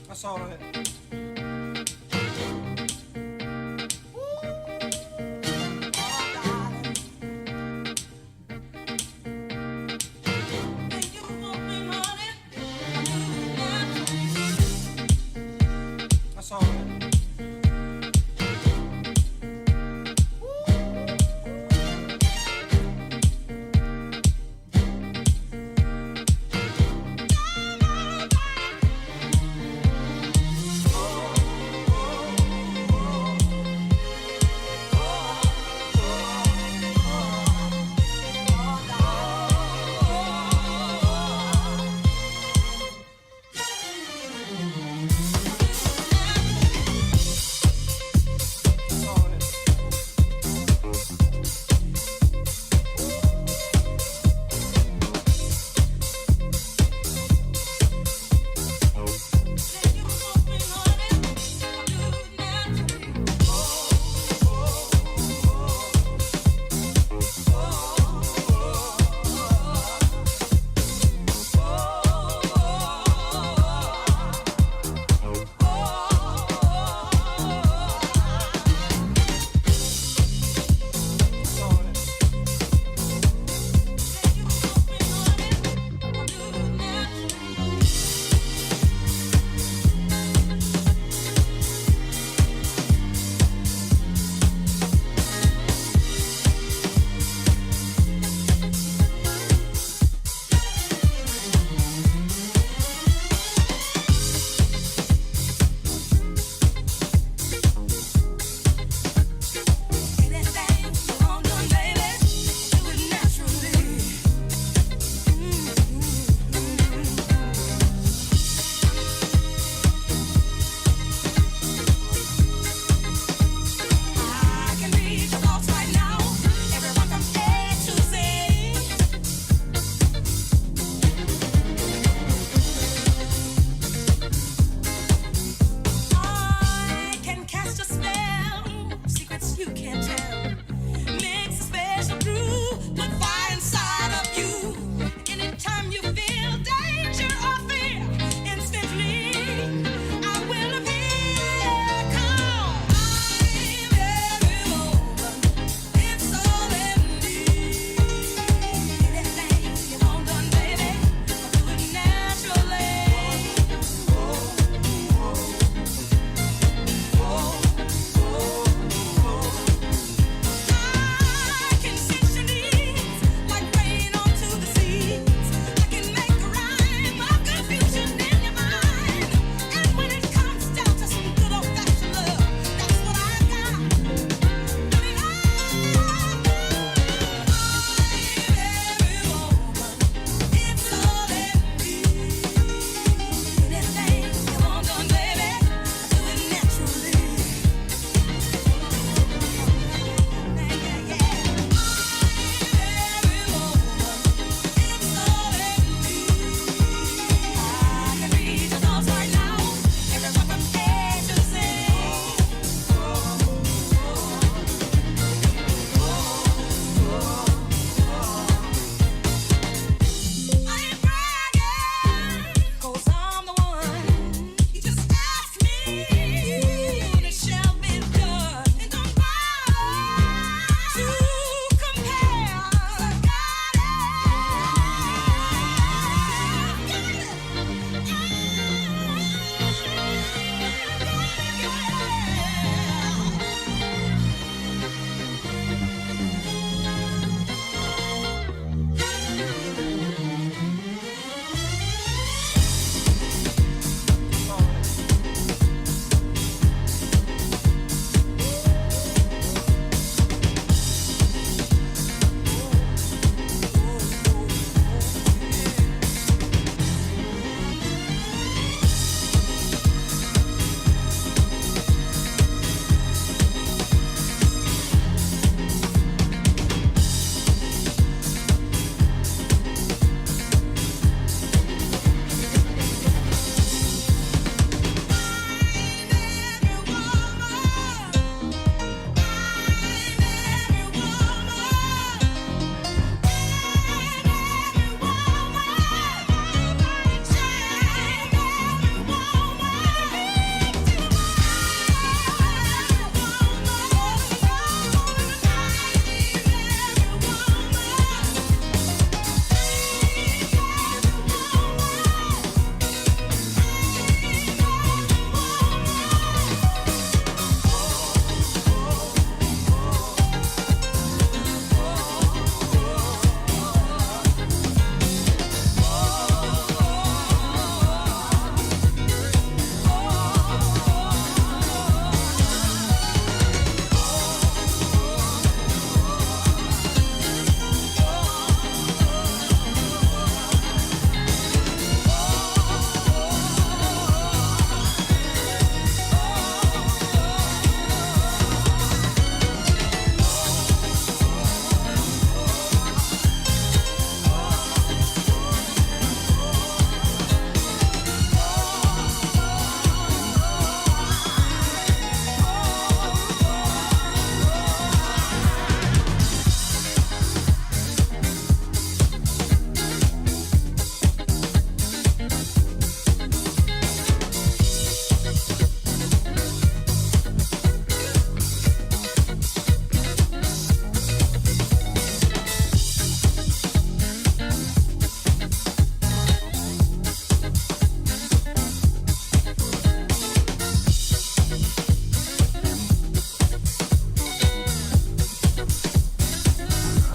That's all right. That's all right.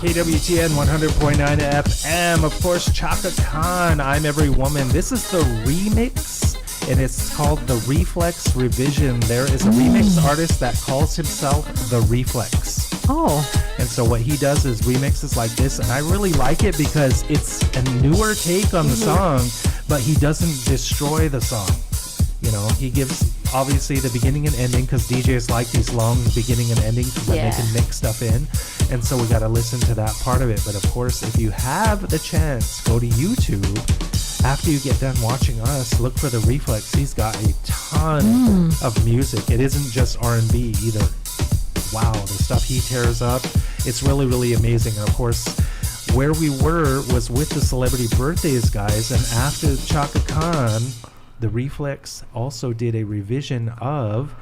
KWTN 100.9 FM. Of course, Chaka Khan, I'm Every Woman. This is the remix, and it's called the Reflex Revision. There is a remix artist that calls himself the Reflex. Oh. And so what he does is remixes like this, and I really like it because it's a newer take on the song, but he doesn't destroy the song. You know, he gives obviously the beginning and ending because DJs like these long beginning and ending so that they can mix stuff in. And so we got to listen to that part of it. But of course, if you have the chance, go to YouTube. After you get done watching us, look for the Reflex. He's got a ton of music. It isn't just R&B either. Wow, the stuff he tears up. It's really, really amazing. And of course, where we were was with the Celebrity Birthdays guys. And after Chaka Khan, the Reflex also did a revision of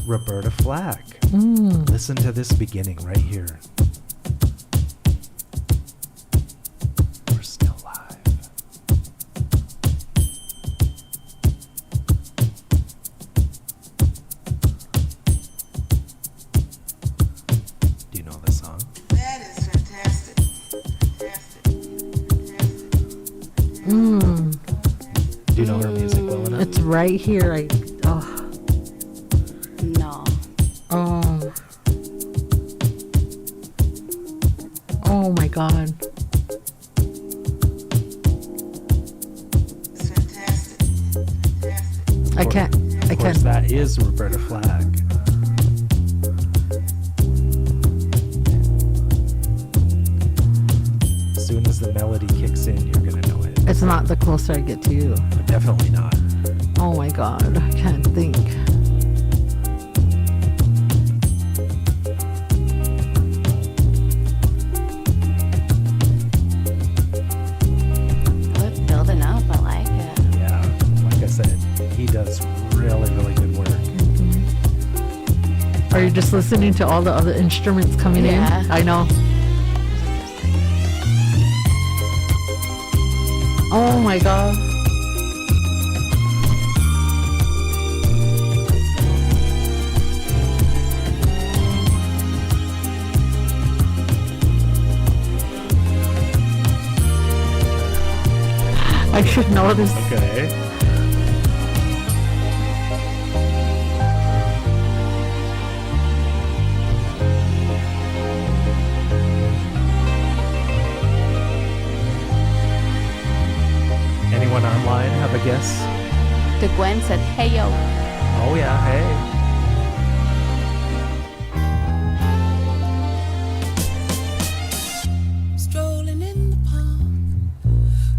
Roberta Flack. Listen to this beginning right here. We're still live. Do you know the song? That is fantastic. Do you know her music well enough? It's right here. No. Oh my God. It's fantastic. I can't. Of course, that is Roberta Flack. As soon as the melody kicks in, you're gonna know it. It's not the closer I get to you. But definitely not. Oh my God. I can't think. It's building up. I like it. Yeah, like I said, he does really, really good work. Are you just listening to all the other instruments coming in? Yeah. I know. Oh my God. I should know this. Okay. Anyone online have a guess? The Gwen said, "Hey yo." Oh yeah, hey. Strolling in the park,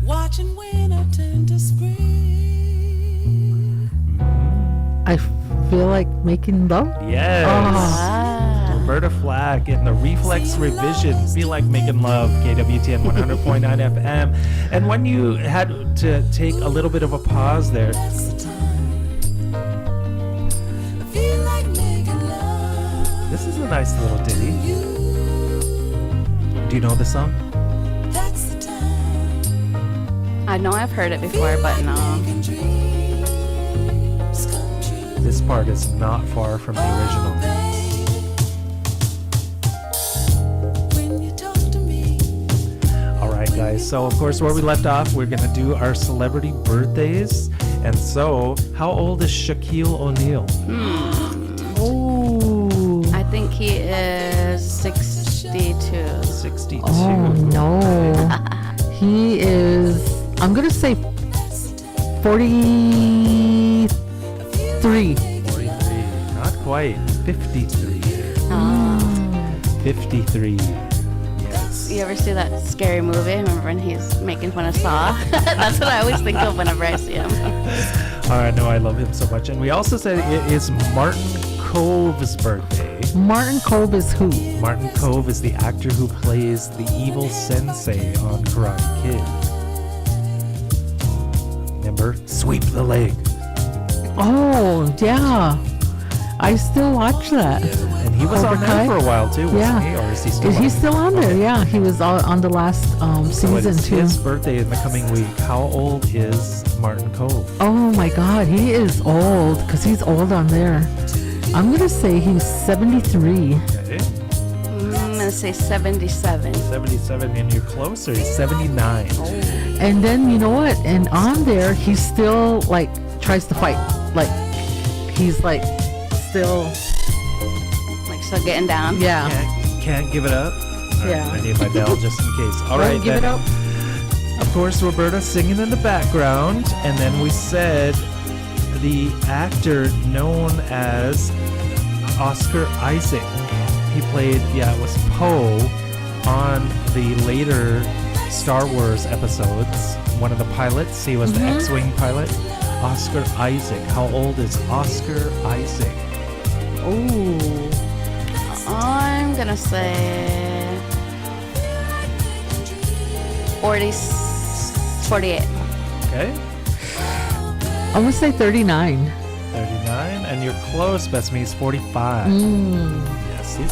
watching winter turn to spring. I feel like making love. Yes. Ah. Roberta Flack in the Reflex Revision. Feel like making love. KWTN 100.9 FM. And when you had to take a little bit of a pause there, That's the time. I feel like making love. this is a nice little ditty. You, Do you know the song? that's the time. I know I've heard it before, but no. Making dreams come true. This part is not far from the original. When you talk to me, All right, guys. So, of course, where we left off, we're going to do our celebrity birthdays. And so, how old is Shaquille O'Neal? Oh. I think he is 62. 62. Oh no. He is, I'm going to say 43. 43. Not quite. 53. 53. Yes. You ever see that scary movie? Remember when he's making fun of Saw? That's what I always think of whenever I see him. All right, no, I love him so much. And we also said it is Martin Cove's birthday. Martin Cove is who? Martin Cove is the actor who plays the evil sensei on Karate Kid. Remember? Sweep the leg. Oh, yeah. I still watch that. And he was Cobra on there Kai? for a while too, wasn't Yeah. he? Or is he still on? He's still on there, Okay. yeah. He was on the last So season it's too. his birthday in the coming week. How old is Martin Cove? Oh my God, he is old because he's old on there. I'm gonna say he's 73. Okay. gonna say 77. 77, and you're closer. He's 79. And then you know what? And on there, he still like tries to fight. Like he's like still, Like still getting down. yeah. Can't give it up. All right, Yeah. I need my bell just in case. All right, Give it then. up. Of course, Roberta singing in the background, and then we said the actor known as Oscar Isaac. He played, it was Poe on the later Star Wars episodes. One of the pilots. He was the X-Wing pilot. Oscar Isaac. How old is Oscar Isaac? Oh. I'm gonna say 48. Okay. I'm gonna say 39. 39, and you're close, Best Me. He's 45. Yes, he's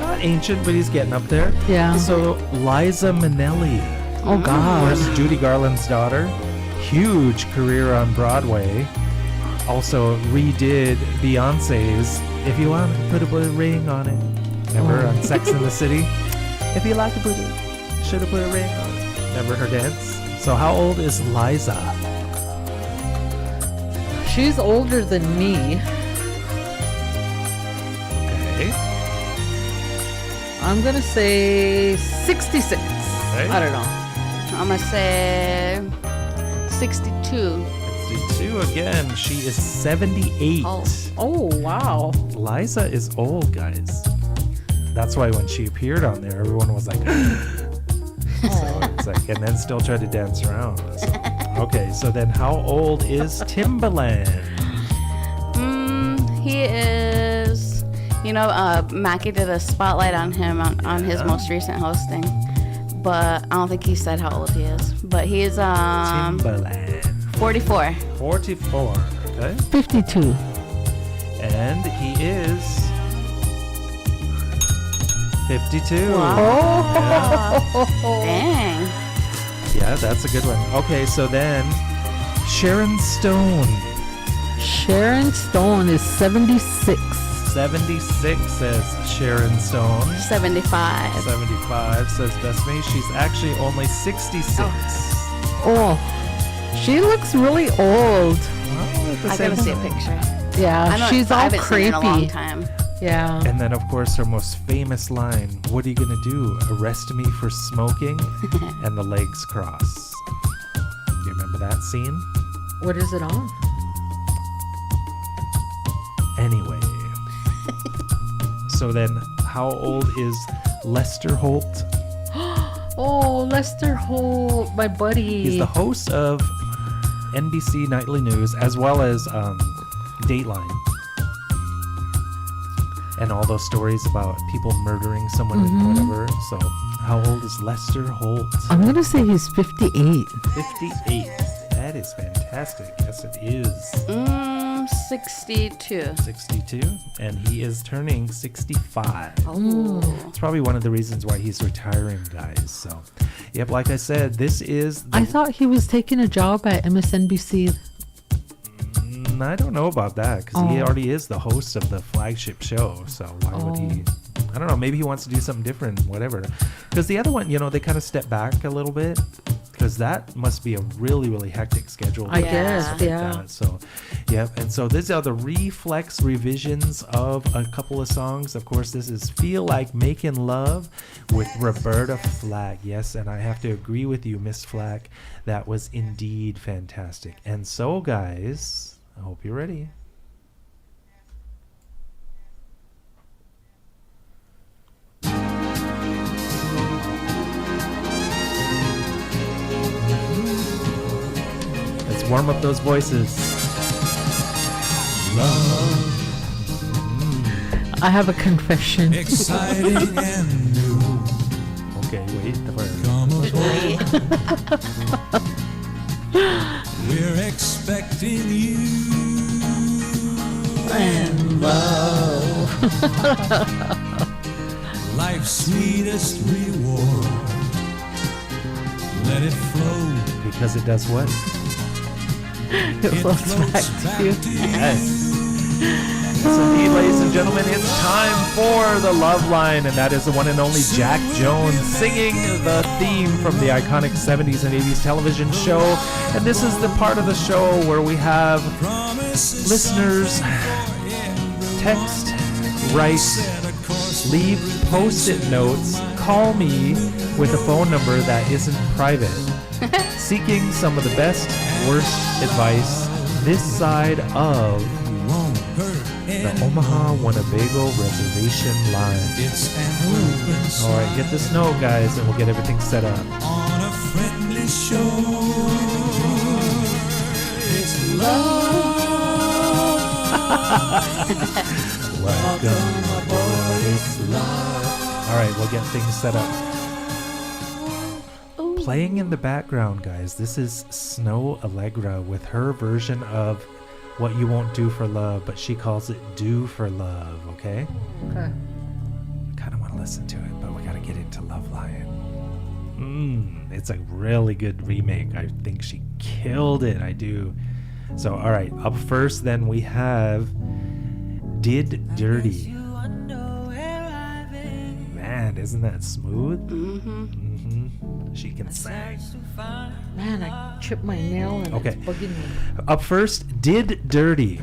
not ancient, but he's getting up there. Yeah. So, Liza Minnelli. Oh Of God. course, Judy Garland's daughter. Huge career on Broadway. Also redid Beyonce's If You Want to Put a Ring on It. Remember on Sex and the City? If you like to put it, should have put a ring on it. Remember her dance? So how old is Liza? She's older than me. Okay. I'm gonna say 66. Okay. I don't know. I'm gonna say 62. 62 again. She is 78. Oh. Oh wow. Liza is old, guys. That's why when she appeared on there, everyone was like, so it's like, and then still tried to dance around. So, okay, so then how old is Timbaland? He is, Mackie did a spotlight on him on his most recent hosting, but I don't think he said how old he is. But he is Timbaland. 44. 44. Okay. 52. And he is 52. Dang. Yeah, that's a good one. Okay, so then Sharon Stone. Sharon Stone is 76. 76 says Sharon Stone. 75. 75 says Best Me. She's actually only 66. Oh, she looks really old. I gotta see a picture. Yeah, she's all I haven't seen her in a long creepy. time. Yeah. And then, of course, her most famous line, what are you going to do? Arrest me for smoking? And the legs cross. Do you remember that scene? What is it on? Anyway. So then, how old is Lester Holt? Oh, Lester Holt, my buddy. He's the host of NBC Nightly News, as well as Dateline. And all those stories about people murdering someone and whatever. So, how old is Lester Holt? I'm going to say he's 58. 58. That is fantastic. Yes, it is. 62. 62. And he is turning 65. Oh. It's probably one of the reasons why he's retiring, guys. So, yep, like I said, this is... I thought he was taking a job at MSNBC. I don't know about that because he already is the host of the flagship show. So why would he? I don't know. Maybe he wants to do something different, whatever. Because the other one, they kind of step back a little bit because that must be a really, really hectic schedule. I and guess, stuff like yeah. that. So, yep. And so these are the reflex revisions of a couple of songs. Of course, this is "Feel Like Making Love" with Roberta Flack. Yes, and I have to agree with you, Miss Flack. That was indeed fantastic. And so, guys. I hope you're ready. Let's warm up those voices. I have a confession. Exciting and new. Okay, wait. Come aboard. We're expecting you and love. Life's sweetest reward. Let it flow. Because it does what? It floats back to you. Yes. Yes, indeed, ladies and and gentlemen, it's time for the Love Line, and that is the one and only Jack Jones singing the theme from the iconic 70s and 80s television show. And this is the part of the show where we have listeners text, write, leave post-it notes, call me with a phone number that isn't private, seeking some of the best, worst advice this side of the Omaha Winnebago Reservation line. All right, get this note, guys, and we'll get everything set up. On a friendly shore, it's love. Welcome aboard, it's love. All right, we'll get things set up. Playing in the background, guys, this is Snow Allegra with her version of What You Won't Do for Love, but she calls it Do for Love, okay? Okay. I kind of want to listen to it, but we got to get into Love Lion. It's a really good remake. I think she killed it. I do. So, all right, up first, then we have Did Dirty. Man, isn't that smooth? She can sing. Man, I chipped my nail and Okay. it's bugging me. Up first, Did Dirty.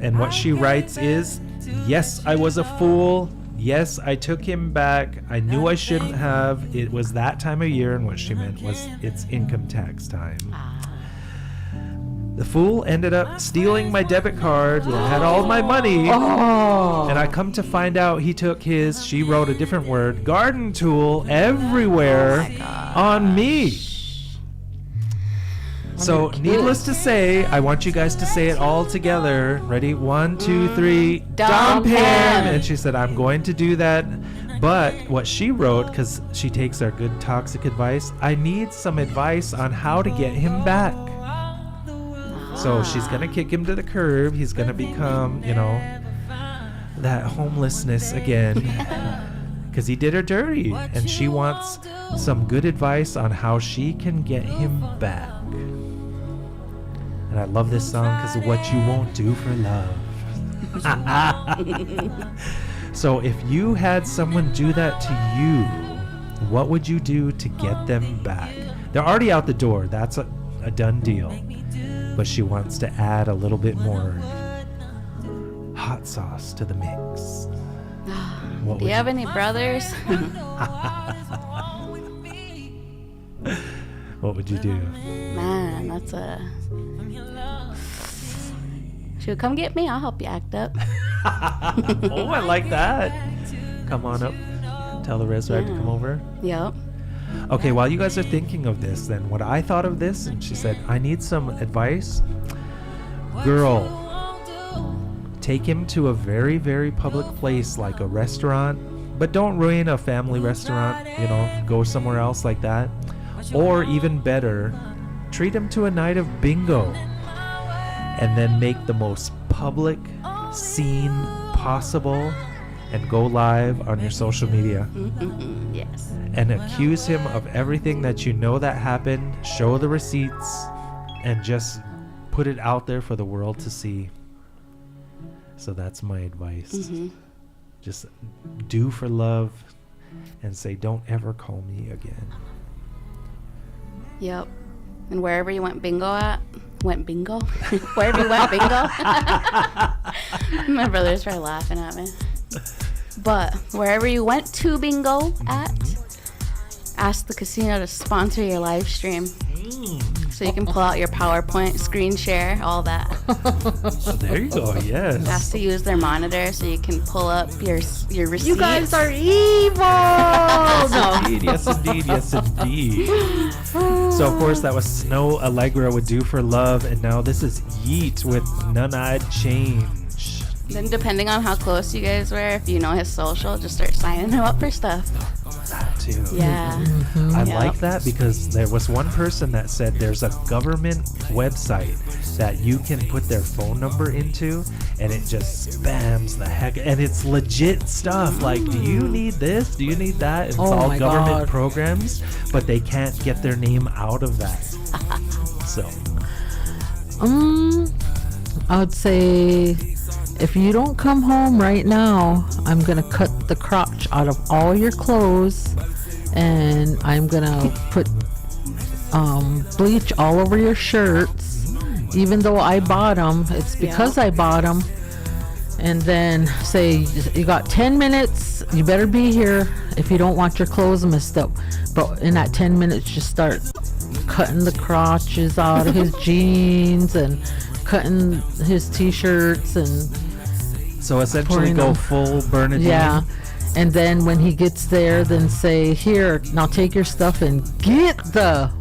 And what she writes is, yes, I was a fool. Yes, I took him back. I knew I shouldn't have. It was that time of year, and what she meant was it's income tax time. The fool ended up stealing my debit card and had all my money. And I come to find out he took his, she wrote a different word, garden tool everywhere on me. So, needless to say, I want you guys to say it all together. Ready? 1, 2, 3. Dump him! And she said, I'm going to do that. But what she wrote, because she takes our good toxic advice, I need some advice on how to get him back. So she's going to kick him to the curb. He's going to become, that homelessness again. Because he did her dirty. And she wants some good advice on how she can get him back. And I love this song because of what you won't do for love. So if you had someone do that to you, what would you do to get them back? They're already out the door. That's a done deal. But she wants to add a little bit more hot sauce to the mix. Do you have any brothers? What would you do? Man, that's a... Should come get me? I'll help you act up. Oh, I like that. Come on up. Tell the REZ Ride to come over. Yep. Okay, while you guys are thinking of this, then what I thought of this, and she said, I need some advice. Girl, take him to a very, very public place like a restaurant, but don't ruin a family restaurant, go somewhere else like that. Or even better, treat him to a night of bingo and then make the most public scene possible and go live on your social media. Yes. And accuse him of everything that you know that happened, show the receipts, and just put it out there for the world to see. So that's my advice. Just do for love and say, don't ever call me again. Yep. And wherever you went bingo at, wherever you went bingo. My brothers are laughing at me. But wherever you went to bingo at, ask the casino to sponsor your live stream. So you can pull out your PowerPoint, screen share, all that. There you go, yes. Ask to use their monitor so you can pull up your receipts. You guys are evil! No. Indeed, yes indeed, yes indeed. So of course that was Snow Allegra with Do For Love, and now this is Yeet with None I'd Change. Then depending on how close you guys were, if you know his social, just start signing him up for stuff. That too. Yeah. I Yep. like that because there was one person that said there's a government website that you can put their phone number into and it just spams the heck, and it's legit stuff. Like, do you need this? Do you need that? It's Oh all my government God. programs, but they can't get their name out of that. So I would say if you don't come home right now, I'm gonna cut the crotch out of all your clothes, and I'm gonna put bleach all over your shirts. Even though I bought them, it's because I bought them. And then say you got 10 minutes, you better be here if you don't want your clothes messed up. But in that 10 minutes, just start cutting the crotches out of his jeans and cutting his t-shirts and So essentially pouring go them. full Bernadine. Yeah. And then when he gets there, then say, here, now take your stuff and get the.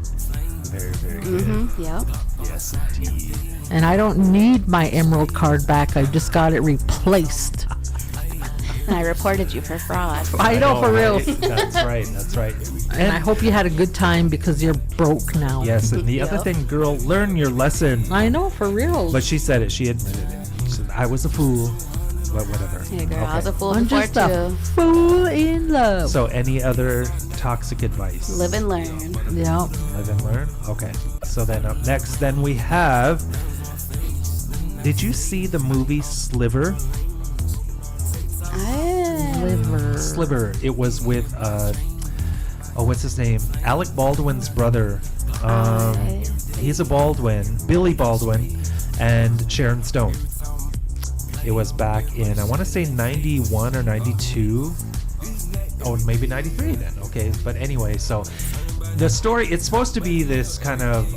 Very, very good. Mm-hmm. Yep. Yes, indeed. And I don't need my Emerald card back. I just got it replaced. And I reported you for fraud. I know, for real. right? That's right. That's right. And I hope you had a good time because you're broke now. Yes, and the other Yep. thing, girl, learn your lesson. I know, for real. But she said it. She admitted it. She said, I was a fool. But whatever. Yeah, girl, I was a fool I'm before just a too. fool in love. So any other toxic advice? Live and learn. Yeah. Live and learn? Okay. So then up next, then we have... Did you see the movie Sliver? Sliver. It was with, what's his name? Alec Baldwin's brother. He's a Baldwin, Billy Baldwin, and Sharon Stone. It was back in, I want to say 91 or 92. Oh, maybe 93 then. Okay. But anyway, so the story, it's supposed to be this kind of,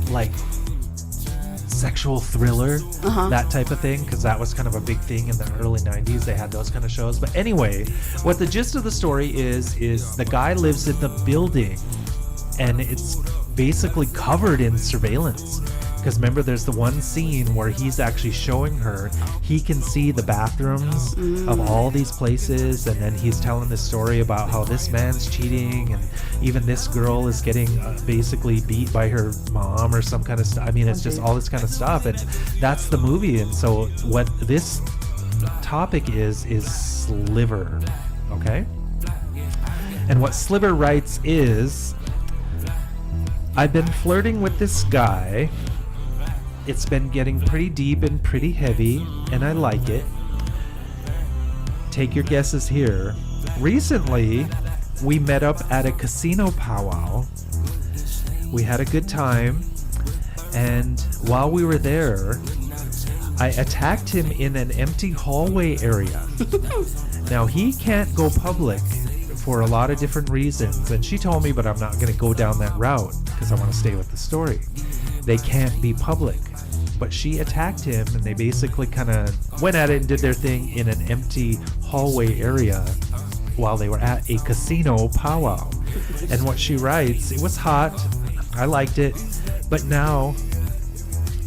like, sexual thriller, that type of thing, because that was kind of a big thing in the early 90s. They had those kind of shows. But anyway, what the gist of the story is the guy lives in the building, and it's basically covered in surveillance. Because remember, there's the one scene where he's actually showing her, he can see the bathrooms of all these places, and then he's telling this story about how this man's cheating, and even this girl is getting basically beat by her mom or some kind of stuff. I mean, it's just all this kind of stuff, and that's the movie. And so what this topic is Sliver, okay? And what Sliver writes is, I've been flirting with this guy. It's been getting pretty deep and pretty heavy, and I like it. Take your guesses here. Recently, we met up at a casino powwow. We had a good time, and while we were there, I attacked him in an empty hallway area. Now, he can't go public for a lot of different reasons, and she told me, but I'm not going to go down that route because I want to stay with the story. They can't be public. But she attacked him, and they basically kind of went at it and did their thing in an empty hallway area while they were at a casino powwow. And what she writes, it was hot, I liked it, but now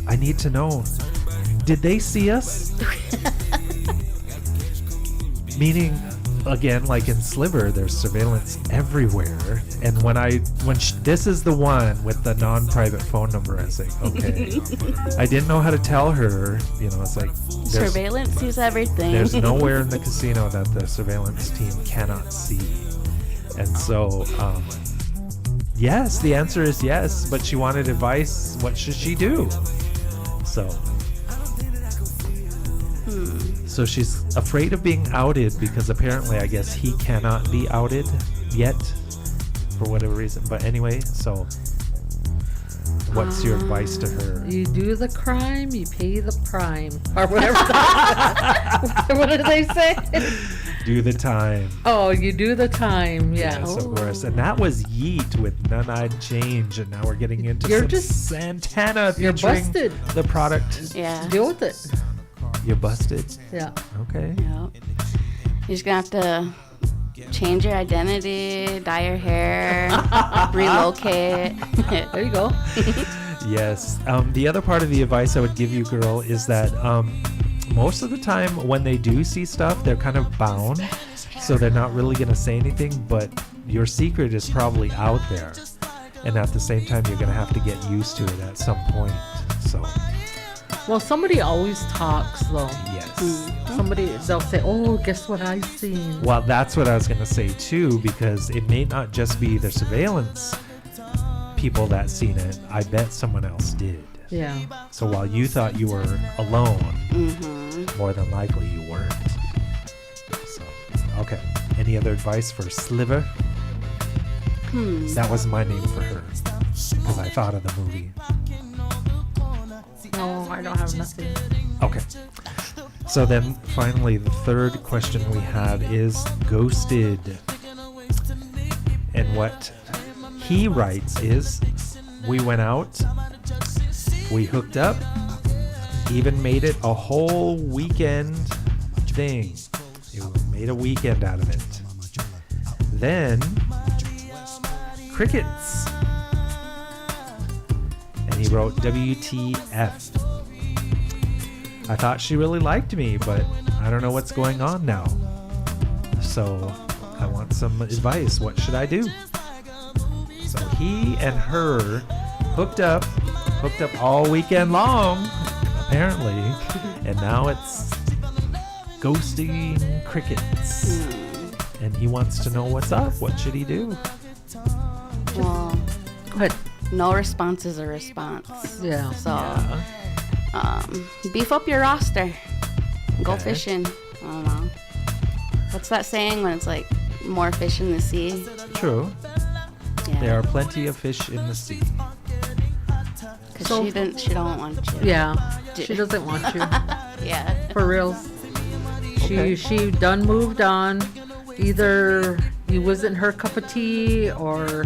I need to know, did they see us? Meaning, again, like in Sliver, there's surveillance everywhere. And this is the one with the non-private phone number. I was like, okay. I didn't know how to tell her. You know, it's like Surveillance sees everything. there's nowhere in the casino that the surveillance team cannot see. And so, yes, the answer is yes. But she wanted advice. What should she do? So she's afraid of being outed because apparently, I guess, he cannot be outed yet for whatever reason. But anyway, so what's your advice to her? You do the crime, you pay the prime. Or whatever. What did they say? Do the time. Oh, you do the time, yeah. Yes, of course. And that was Yeet with None-Eyed Change. And now we're getting into You're some just- Santana you're featuring busted. the product. Yeah. Deal with it. You're busted. Yeah. Okay. Yep. You're just gonna have to change your identity, dye your hair, relocate. There you go. Yes. The other part of the advice I would give you, girl, is that most of the time when they do see stuff, they're kind of bound. So they're not really going to say anything, but your secret is probably out there. And at the same time, you're going to have to get used to it at some point. So, Well, somebody always talks, though. yes. Somebody, they'll say, oh, guess what I've seen? Well, that's what I was going to say too, because it may not just be the surveillance people that seen it. I bet someone else did. Yeah. So while you thought you were alone, more than likely you weren't. So, okay. Any other advice for Sliver? That was my name for her because I thought of the movie. No, I don't have nothing. Okay. So then finally the third question we have is Ghosted. And what he writes is, we went out, we hooked up, even made it a whole weekend thing. We made a weekend out of it. Then, crickets. And he wrote WTF. I thought she really liked me, but I don't know what's going on now. So I want some advice. What should I do? So he and her hooked up all weekend long, apparently, and now it's ghosting crickets. And he wants to know what's up. What should he do? Well, But no response is a response. yeah. So, beef up your roster. Go Okay. fishing. I don't know. What's that saying when it's like more fish in the sea? True. Yeah. There are plenty of fish in the sea. Because So- she don't want you. Yeah. She doesn't want you. Yeah. For reals. Okay. She done moved on. Either you wasn't her cup of tea or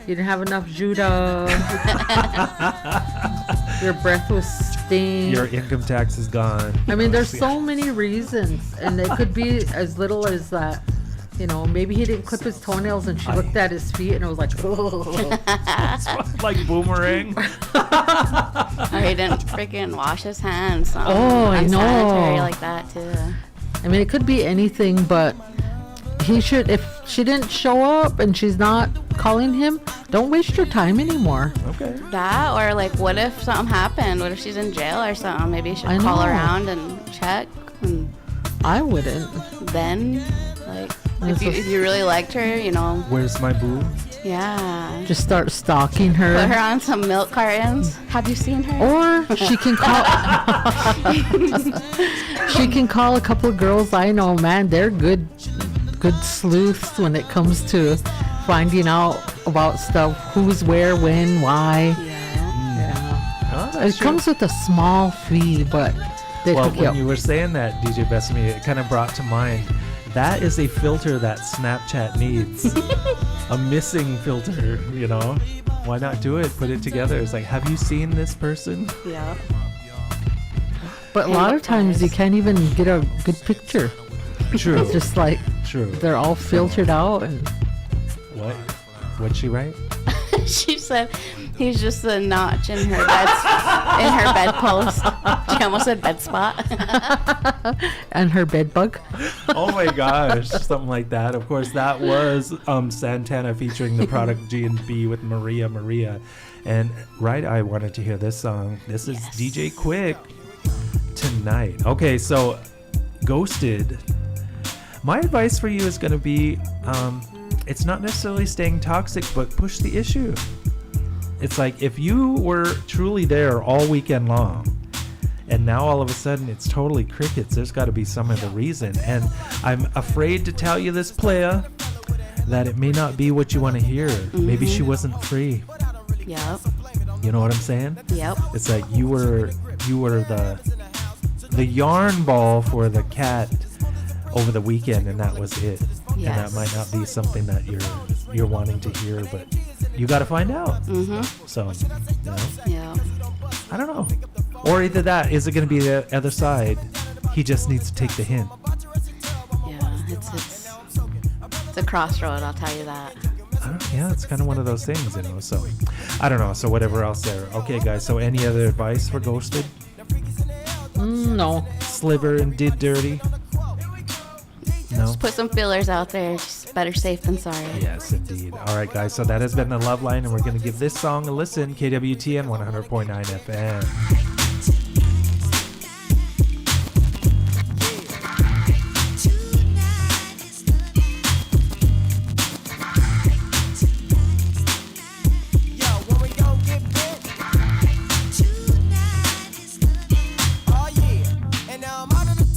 you didn't have enough Judah. Your breath was stink. Your income tax is gone. I mean, there's so many reasons, and it could be as little as that. You know, maybe he didn't clip his toenails, and she looked at his feet, and it was like, oh. like boomerang. Or he didn't freaking wash his hands. Oh, I know. Unsanitary like that too. I mean, it could be anything, but he should. If she didn't show up and she's not calling him, don't waste your time anymore. Okay. That or like, what if something happened? What if she's in jail or something? Maybe you should I call know. around and check. And I wouldn't. then, like, This if is- you really liked her, you know, Where's my boo? yeah. Just start stalking Put her her. on some milk cartons. Have you seen her? Or she can call. She can call a couple of girls I know. Man, they're good sleuths when it comes to finding out about stuff. Who's where, when, why. Yeah. Yeah. Oh, It that's true. comes with a small fee, but they Well, hook you when up. you were saying that, DJ Besame, it kind of brought to mind that is a filter that Snapchat needs. A missing filter, you know? Why not do it? Put it together. It's like, have you seen this person? Yeah. But a lot of times you can't even get a good picture. True. It's just like True. they're all filtered out. And What? What'd she write? She said he's just a notch in her bedpost. She almost said bed spot. and her bed bug. Oh my gosh, something like that. Of course, that was Santana featuring the product G&B with Maria. And right, I wanted to hear this song. This is DJ Quick Tonight. Okay, so Ghosted. My advice for you is going to be, it's not necessarily staying toxic, but push the issue. It's like if you were truly there all weekend long, and now all of a sudden it's totally crickets, there's got to be some other reason. And I'm afraid to tell you this, playa, that it may not be what you want to hear. Maybe she wasn't free. Yep. You know what I'm saying? Yep. It's like you were the yarn ball for the cat over the weekend, and that was it. And that Yes. might not be something that you're wanting to hear, but you got to find out. So, you know, Yep. I don't know. Or either that, is it going to be the other side? He just needs to take the hint. Yeah. It's a crossroad. I'll tell you that. Yeah, it's kind of one of those things, you know. So, I don't know. So, whatever else there. Okay, guys. So, any other advice for Ghosted? No. Sliver and Did Dirty? No. Just put some fillers out there. Just better safe than sorry. Yes, indeed. All right, guys. So that has been the Love Line, and we're going to give this song a listen. KWTN 100.9 FM. Yo, when we gon' get bit? Oh yeah, and now I'm out of the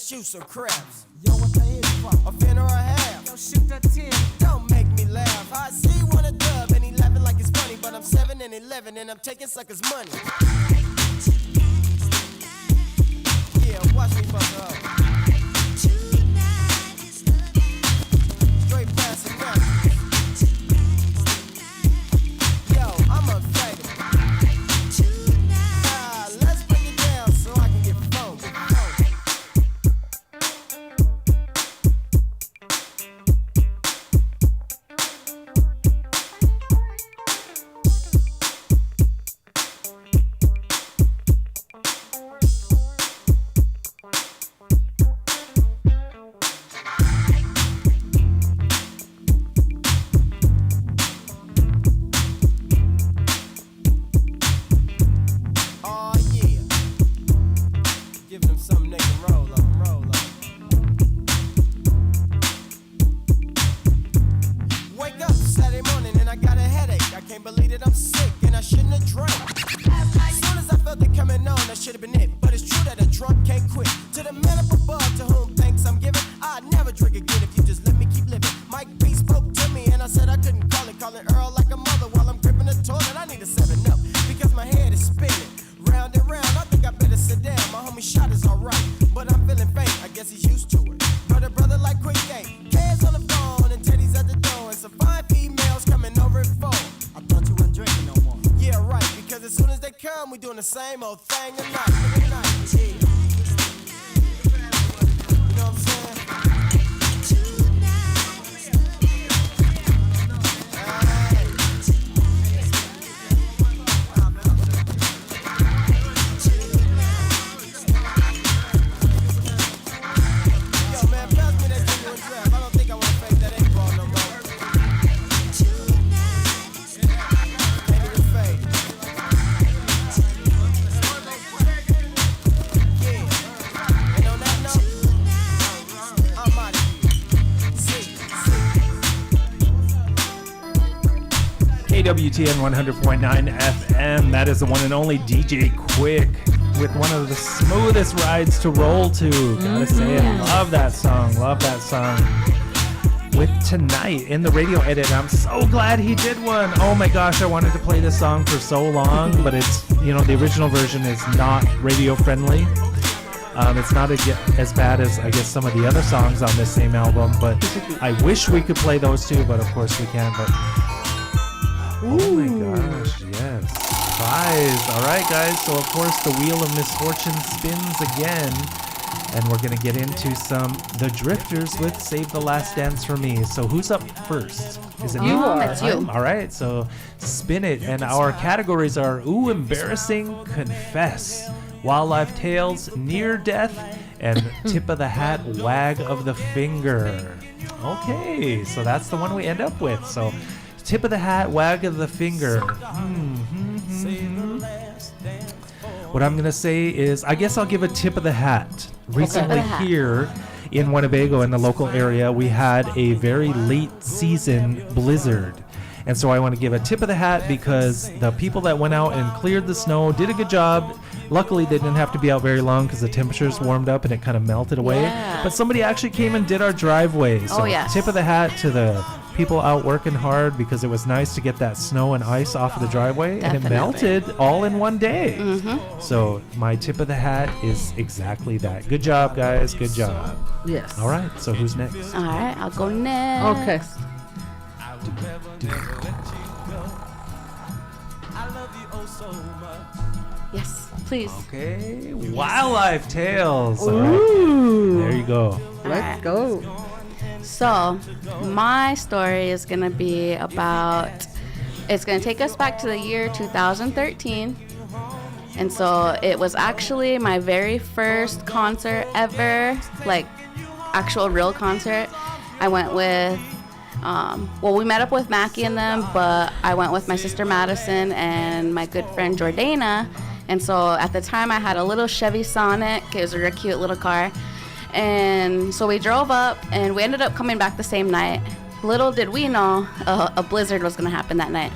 shoot some craps. Yo, what the hell for? A fin or a half? Yo, shoot that 10. Don't make me laugh. I see one a dub and he laughing like it's funny, but I'm 7 and 11 and I'm taking suckers' money. Yeah, watch me bust up. Straight passing up. Yo, I'm upset. Let's break it down so I can get phone. The same old thing tonight. Yeah. You know what I'm saying? Yo, man, pass me that genuine draft. I don't think I want to fake that 8 ball no more. Can't even fade. KWTN 100.9 FM. That is the one and only DJ Quick with one of the smoothest rides to roll to. Gotta say it. Love that song. Love that song. With Tonight in the radio edit. I'm so glad he did one. Oh my gosh, I wanted to play this song for so long, but it's, you know, the original version is not radio friendly. It's not as bad as, I guess, some of the other songs on this same album, but I wish we could play those too, but of course we can't. But oh my gosh, yes. Prize. All right, guys. So, of course, the Wheel of Misfortune spins again. And we're going to get into some The Drifters with Save the Last Dance for Me. So, who's up first? Is it me? It's you. All right. So, spin it. And our categories are Ooh, Embarrassing, Confess, Wildlife Tales, Near Death, and Tip of the Hat, Wag of the Finger. Okay. So, that's the one we end up with. So, Tip of the Hat, Wag of the Finger. What I'm going to say is, I guess I'll give a tip of the hat. Recently here in Winnebago, in the local area, we had a very late season blizzard. And so I want to give a tip of the hat because the people that went out and cleared the snow did a good job. Luckily, they didn't have to be out very long because the temperatures warmed up and it kind of melted away. Yeah. But somebody actually came and did our driveway. So yes. Tip of the hat to the people out working hard because it was nice to get that snow and ice off of the driveway. Definitely. And it melted all in one day. So my tip of the hat is exactly that. Good job, guys. Good job. Yes. All right. So who's next? All right, I'll go next. Okay. Yes, please. Okay. Wildlife Tales. All right. Ooh. There you go. Let's go. So, my story is going to be about, it's going to take us back to the year 2013. And so, it was actually my very first concert ever, like actual real concert. I went with, we met up with Mackie and them, but I went with my sister Madison and my good friend Jordana. And so, at the time, I had a little Chevy Sonic. It was a real cute little car. And so we drove up, and we ended up coming back the same night. Little did we know a blizzard was going to happen that night.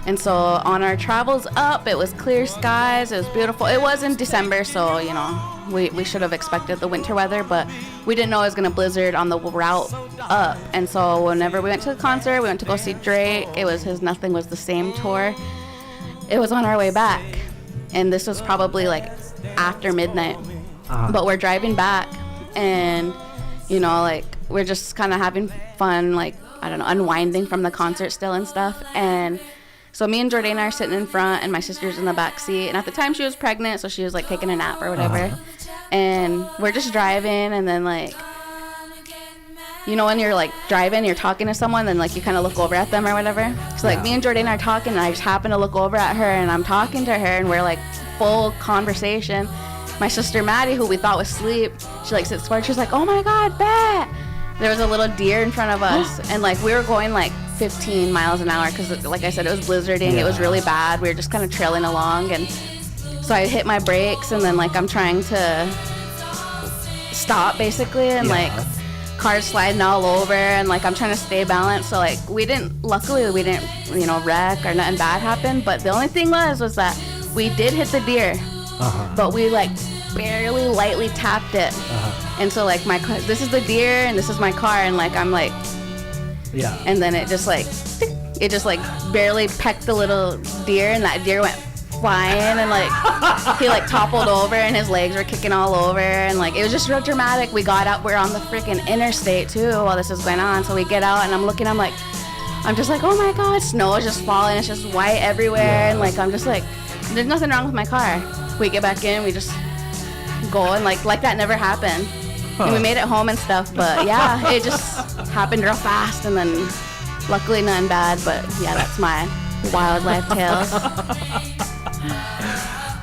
And so on our travels up, it was clear skies. It was beautiful. It was in December, so, you know, we should have expected the winter weather, but we didn't know it was gonna blizzard on the route up. And so whenever we went to the concert, we went to go see Drake. It was his Nothing Was the Same tour. It was on our way back, and this was probably like after midnight. But we're driving back, and you know, like we're just kind of having fun, like I don't know, unwinding from the concert still and stuff. And so me and Jordana are sitting in front, and my sister's in the back seat. And at the time, she was pregnant, so she was like taking a nap or whatever. And we're just driving, and then like, you know, when you're like driving, you're talking to someone, and like you kind of look over at them or whatever. So like me and Jordana are talking, and I just happen to look over at her, and I'm talking to her, and we're like full conversation. My sister Maddie, who we thought was asleep, she like sits forward. She's like, "Oh my God, Bet!" There was a little deer in front of us, and like we were going like 15 miles an hour because, like I said, it was blizzarding. It was really bad. We were just kind of trailing along, and so I hit my brakes, and then like I'm trying to stop basically, and like cars sliding all over, and like I'm trying to stay balanced. So like luckily we didn't, you know, wreck or nothing bad happened. But the only thing was that we did hit the deer, but we like barely lightly tapped it. And so like this is the deer and this is my car, and like I'm like, and then it just like barely pecked the little deer, and that deer went flying, and like he like toppled over, and his legs were kicking all over, and like it was just real dramatic. We got out, we're on the freaking interstate too while this is going on. So we get out, and I'm just like, oh my God, snow is just falling, it's just white everywhere, and like I'm just like, there's nothing wrong with my car. We get back in, we just go, and like that never happened. And we made it home and stuff, but yeah, it just happened real fast, and then luckily nothing bad. But yeah, that's my wildlife tales.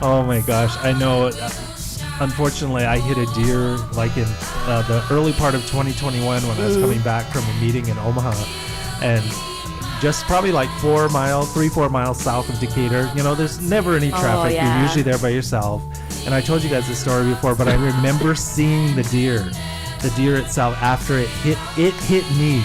Oh my gosh, I know. Unfortunately, I hit a deer like in the early part of 2021 when I was coming back from a meeting in Omaha, and just probably like 3-4 miles south of Decatur. You know, there's never any traffic. You're usually there by yourself. And I told you guys this story before, but I remember seeing the deer itself after it hit me.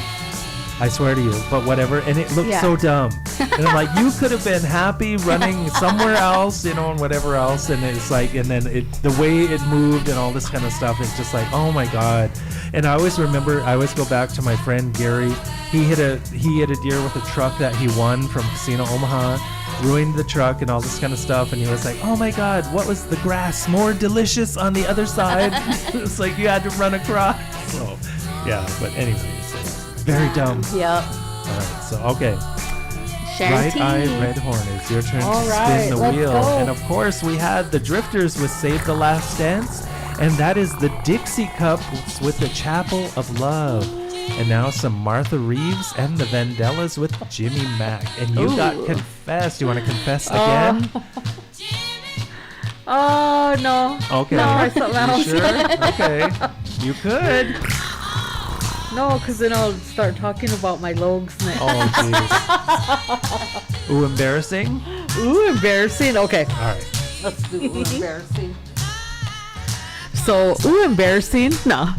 I swear to you, but whatever. And it looked so dumb. And I'm like, you could have been happy running somewhere else, you know, and whatever else. And it's like, and then the way it moved and all this kind of stuff, it's just like, oh my God. And I always go back to my friend Gary. He hit a deer with a truck that he won from Casino Omaha, ruined the truck and all this kind of stuff. And he was like, oh my God, what was the grass more delicious on the other side? It's like you had to run across. So, yeah, but anyways, very dumb. Yep. All right, so, okay. Sharon T. Bright-eyed red horn, it's your turn All to right, spin the let's wheel. go. And of course, we had the Drifters with Save the Last Dance, and that is the Dixie Cups with the Chapel of Love. And now some Martha Reeves and the Vandellas with Jimmy Mack. And you got Confessed. You want to confess again? Oh, no. Okay. No, I thought that You was sure? Okay. You could. No, because then I'll start talking about my logs next. Oh, jeez. Ooh, embarrassing? Ooh, embarrassing. Okay. All right. Let's do ooh, embarrassing. So, ooh, embarrassing. No.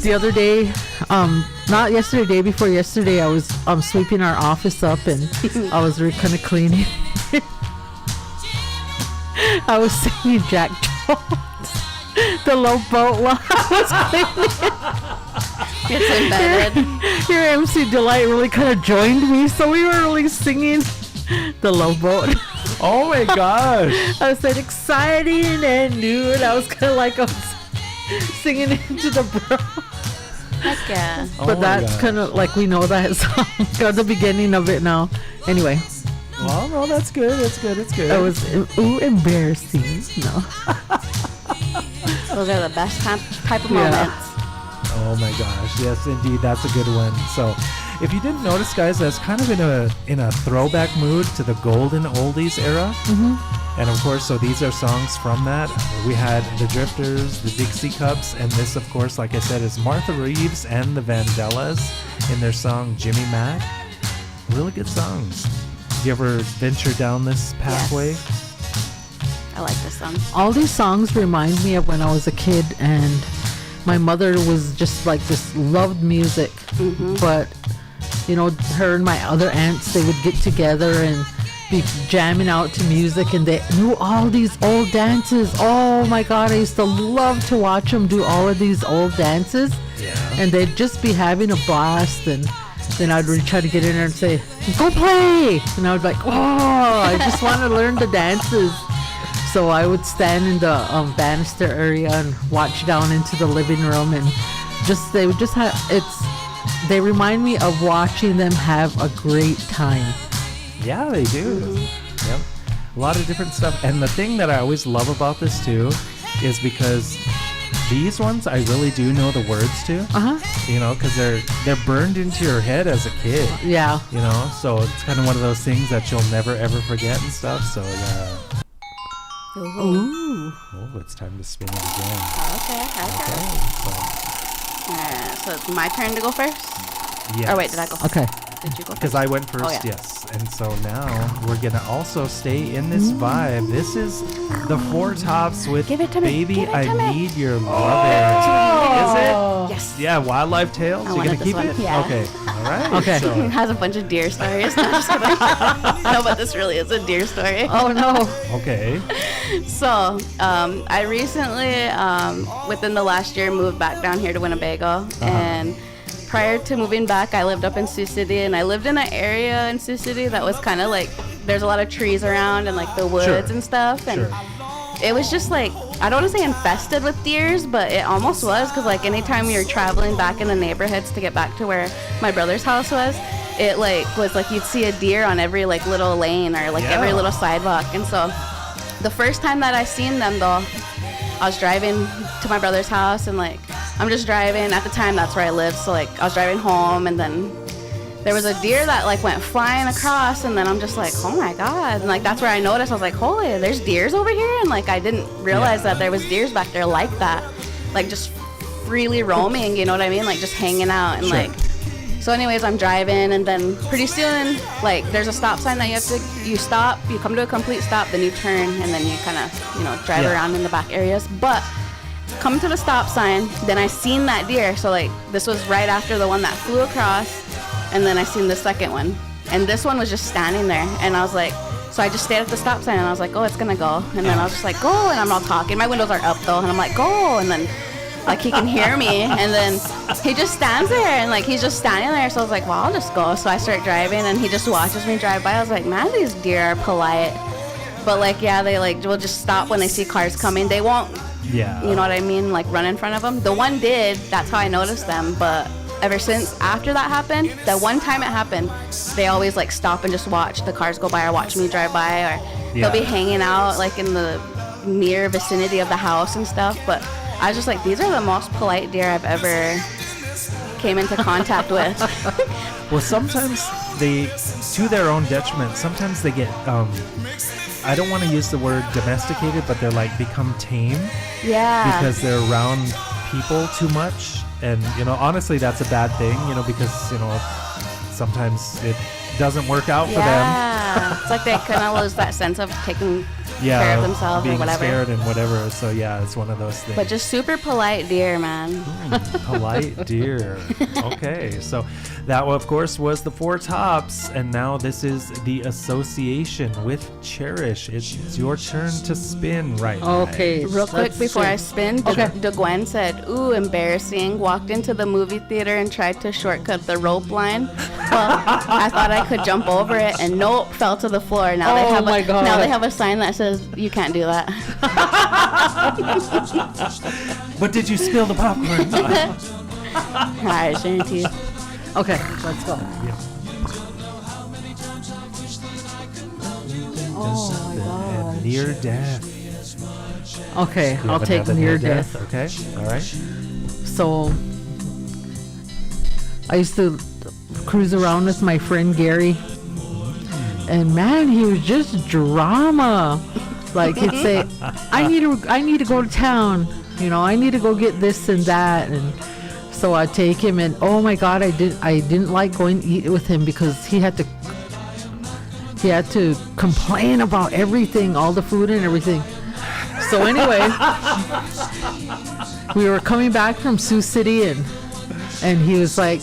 The other day, not yesterday, day before yesterday, I was sweeping our office up, and I was kind of cleaning. I was singing Jack Jones, the Love Boat, while I was cleaning. It's embedded. Your MC Delight really kind of joined me, so we were really singing the Love Boat. Oh my gosh. I said exciting and new, and I was kind of like singing into the bro. Heck yeah. But that's kind of like we know that song. Got the beginning of it now. Anyway. Well, no, that's good. It's good. It's good. It was embarrassing. No. Those are the best type of moments. Oh my gosh, yes indeed, that's a good one. So if you didn't notice, guys, that's kind of in a throwback mood to the golden oldies era. And of course, so these are songs from that. We had the Drifters, the Dixie Cups, and this, of course, like I said, is Martha Reeves and the Vandellas in their song Jimmy Mack. Really good songs. Did you ever venture down this pathway? Yes. I like this song. All these songs remind me of when I was a kid, and my mother was just like this, loved music. But, you know, her and my other aunts, they would get together and be jamming out to music, and they knew all these old dances. Oh my God, I used to love to watch them do all of these old dances. Yeah. And they'd just be having a blast, and then I'd really try to get in there and say, go play! And I would be like, oh, I just want to learn the dances. So I would stand in the banister area and watch down into the living room, and they would just have, they remind me of watching them have a great time. Yeah, they do. Yep. A lot of different stuff. And the thing that I always love about this too is because these ones I really do know the words to. You know, because they're burned into your head as a kid. Yeah. You know, so it's kind of one of those things that you'll never ever forget and stuff. So yeah. Ooh. Oh, it's time to spin it again. Okay. So, So it's my turn to go first? yes. Or wait, did I go first? Okay. Did you go first? Because I went first, Oh, yeah. yes. And so now we're going to also stay in this vibe. This is the Four Tops with Give it to me. Baby, Give it to I me. Need Your Lovin'. Is it? Yes. Yeah, Wildlife Tales. I You're going wanted to keep this it? one, yeah. Okay. All right. Okay. It So, has a bunch of deer stories. No, just kidding. No, but this really is a deer story. Oh no. okay. So, I recently, within the last year, moved back down here to Winnebago. And prior to moving back, I lived up in Sioux City. And I lived in an area in Sioux City that was kind of like, there's a lot of trees around and like the woods Sure. and stuff. And Sure. it was just like, I don't want to say infested with deers, but it almost was. Because like anytime you're traveling back in the neighborhoods to get back to where my brother's house was like you'd see a deer on every like little lane or like every Yeah. little sidewalk. And so the first time that I seen them though, I was driving to my brother's house and like I'm just driving. At the time that's where I lived, so like I was driving home and then there was a deer that like went flying across, and then I'm just like, oh my God. And like that's where I noticed, I was like, holy, there's deers over here. And like I didn't realize that there was deers back there like that, like just freely roaming, you know what I mean, like just hanging out. And Sure. like so anyways, I'm driving, and then pretty soon, like, there's a stop sign that you stop, you come to a complete stop, then you turn, and then you kind of, drive Yeah. around in the back areas. But come to the stop sign, then I seen that deer. So, like, this was right after the one that flew across, and then I seen the second one. And this one was just standing there, and I was like, so I just stayed at the stop sign, and I was like, oh, it's gonna go. And then I was just like, go, and I'm all talking. My windows are up, though, and I'm like, go, and then like he can hear me, and then he just stands there, and like he's just standing there. So I was like, well, I'll just go. So I start driving, and he just watches me drive by. I was like, man, these deer are polite, but like, yeah, they like will just stop when they see cars coming. They won't, Yeah. you know what I mean, like run in front of them. The one did. That's how I noticed them. But ever since after that happened, the one time it happened, they always like stop and just watch the cars go by or watch me drive by, or they'll be hanging out like in the near vicinity of the house and stuff. But I was just like, these are the most polite deer I've ever came into contact with. Well, sometimes they, to their own detriment, sometimes they get, I don't want to use the word domesticated, but they're like become tame Yeah. because they're around people too much. And, honestly, that's a bad thing, because, sometimes it doesn't work out for them. Yeah. It's like they kind of lose that sense of taking care of themselves being or whatever. scared and whatever. So, yeah, it's one of those things. But just super polite deer, man. Polite deer. Okay, so that, of course, was the Four Tops, and now this is the association with Cherish. It's your turn to spin right now. Okay. Real quick let's before see. I spin, Okay. DeGwen said, ooh, embarrassing. Walked into the movie theater and tried to shortcut the rope line. Well, I thought I could jump over it, and nope, fell to the floor. Now Oh my God. Now they have a sign that says you can't do that. But did you spill the popcorn? All right, sharing teeth. Okay, let's go. Oh my God. Near death. Okay, You I'll haven't take had the near death. Okay, all right. So I used to cruise around with my friend Gary, and man, he was just drama. Like he'd say, I need to go to town, I need to go get this and that. And so I'd take him, and oh my God, I didn't like going to eat with him because he had to complain about everything, all the food and everything. So anyway, we were coming back from Sioux City, and he was like,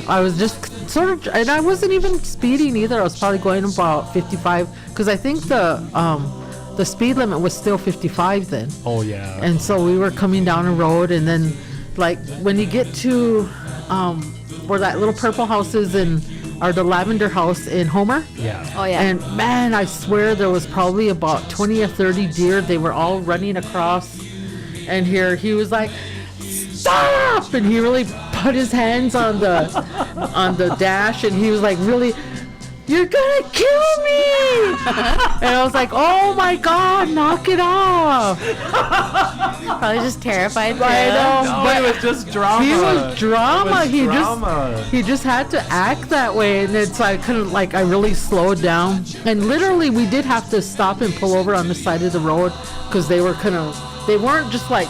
I was just sort of, and I wasn't even speeding either. I was probably going about 55 because I think the speed limit was still 55 then. Oh yeah. And so we were coming down a road, and then like when you get to where that little purple house is or the lavender house in Homer. Yeah. Oh yeah. And man, I swear there was probably about 20 or 30 deer. They were all running across. And here he was like, stop! And he really put his hands on the dash, and he was like, really, you're gonna kill me! And I was like, oh my God, knock it off! Probably just terrified. I know, No, but it was just drama. he was drama. It was drama. He just had to act that way, and it's like I really slowed down. And literally, we did have to stop and pull over on the side of the road because they weren't just like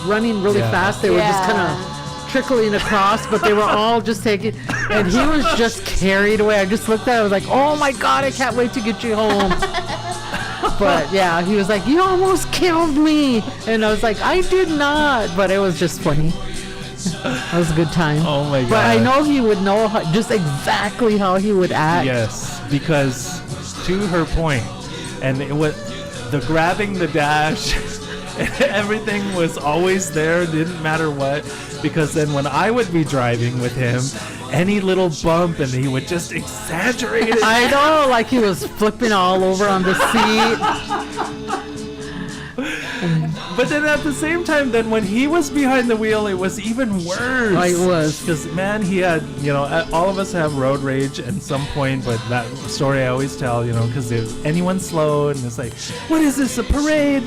running really fast. They were just kind of trickling across, but they were all just taking, and he was just carried away. I just looked at it, I was like, oh my God, I can't wait to get you home. But yeah, he was like, you almost killed me. And I was like, I did not. But it was just funny. That was a good time. Oh my God. But I know he would know just exactly how he would act. Yes, because to her point, and it was the grabbing the dash, everything was always there, didn't matter what, because then when I would be driving with him, any little bump and he would just exaggerate it. I know, like he was flipping all over on the seat. But then at the same time, then when he was behind the wheel, it was even worse. It was. Because, man, he had, all of us have road rage at some point, but that story I always tell, because if anyone's slow and it's like, what is this, a parade?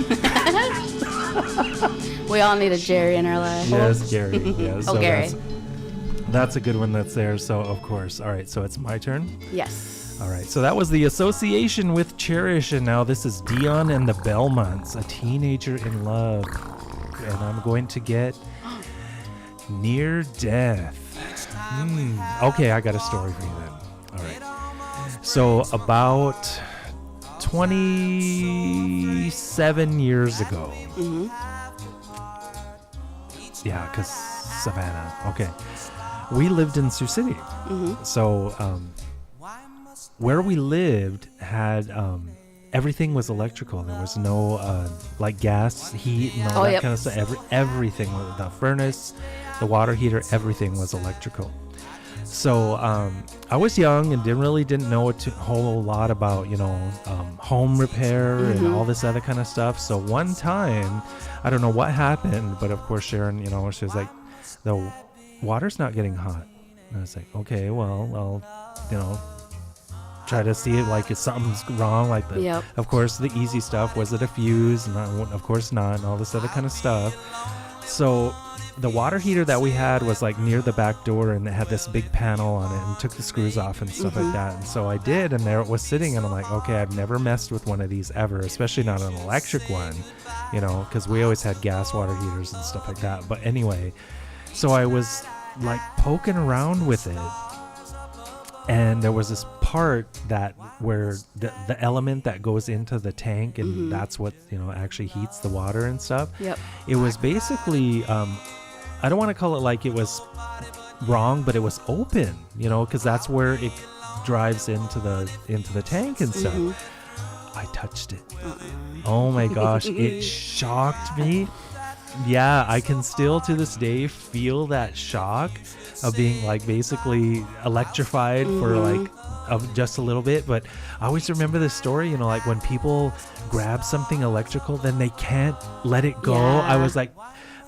We all need a Jerry in our life. Yes, Gary. Yes. Oh, Gary. That's a good one that's there. So, of course. All right, so it's my turn. Yes. All right, so that was the association with Cherish, and now this is Dion and the Belmonts, a teenager in love. And I'm going to get Near Death. Okay, I got a story for you then. All right. So about 27 years ago. Mm-hmm. Yeah, because Savannah. Okay. We lived in Sioux City. Mm-hmm. So, where we lived had everything was electrical. There was no like gas, heat, and all that kind of stuff. Everything, the furnace, the water heater, everything was electrical. So I was young and didn't know a whole lot about home repair and all this other kind of stuff. So one time, I don't know what happened, but of course Sharon, she was like, the water's not getting hot. And I was like, okay, well, I'll try to see if something's wrong. Of course, the easy stuff was it a fuse? Of course not, and all this other kind of stuff. So the water heater that we had was near the back door, and it had this big panel on it, and took the screws off and stuff like that. And so I did, and there it was sitting, and I'm like, okay, I've never messed with one of these ever, especially not an electric one, because we always had gas water heaters and stuff like that. But anyway, so I was poking around with it, and there was this part where the element that goes into the tank, and that's what actually heats the water and stuff. Yep. It was basically I don't want to call it it was wrong, but it was open, because that's where it drives into the tank and stuff. I touched it. Oh my gosh, it shocked me. Yeah, I can still to this day feel that shock of being basically electrified for of just a little bit. But I always remember this story, when people grab something electrical, then they can't let it go. Yeah.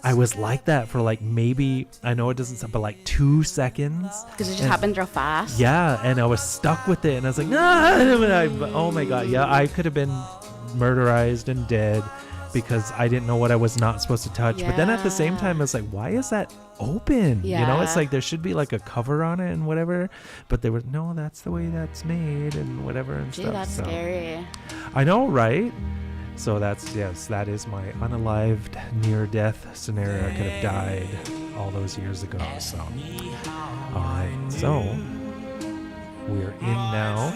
I was like that for maybe, I know it doesn't sound, but 2 seconds. Because it just happened real fast. Yeah, and I was stuck with it, and I was like, oh my God, yeah, I could have been murderized and dead because I didn't know what I was not supposed to touch. But then at the same time, I was like, why is that open? Yeah. It's there should be a cover on it and whatever. But they were, no, that's the way that's made and whatever and stuff. That's scary. I know, right? So that is my unalived near-death scenario. I could have died all those years ago. So, all right. So we're in now.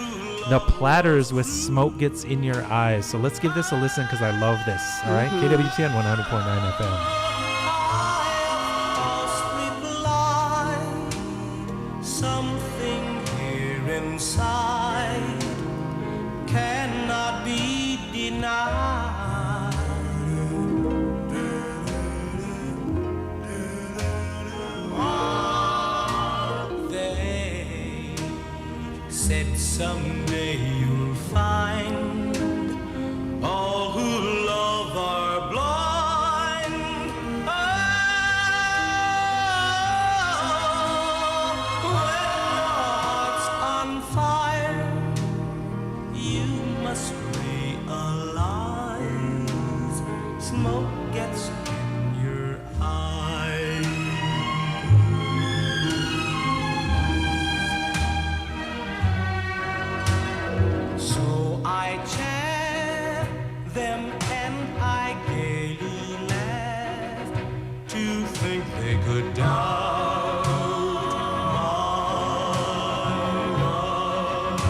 The Platters with Smoke Gets in Your Eyes. So let's give this a listen because I love this. All right, KWTN 100.9 FM. Something here inside cannot be denied. They said someday you'll find all who love are blind. When your heart's on fire, you must realize smoke gets in your eyes. So I chant them and I gaily laugh to think they could doubt my love.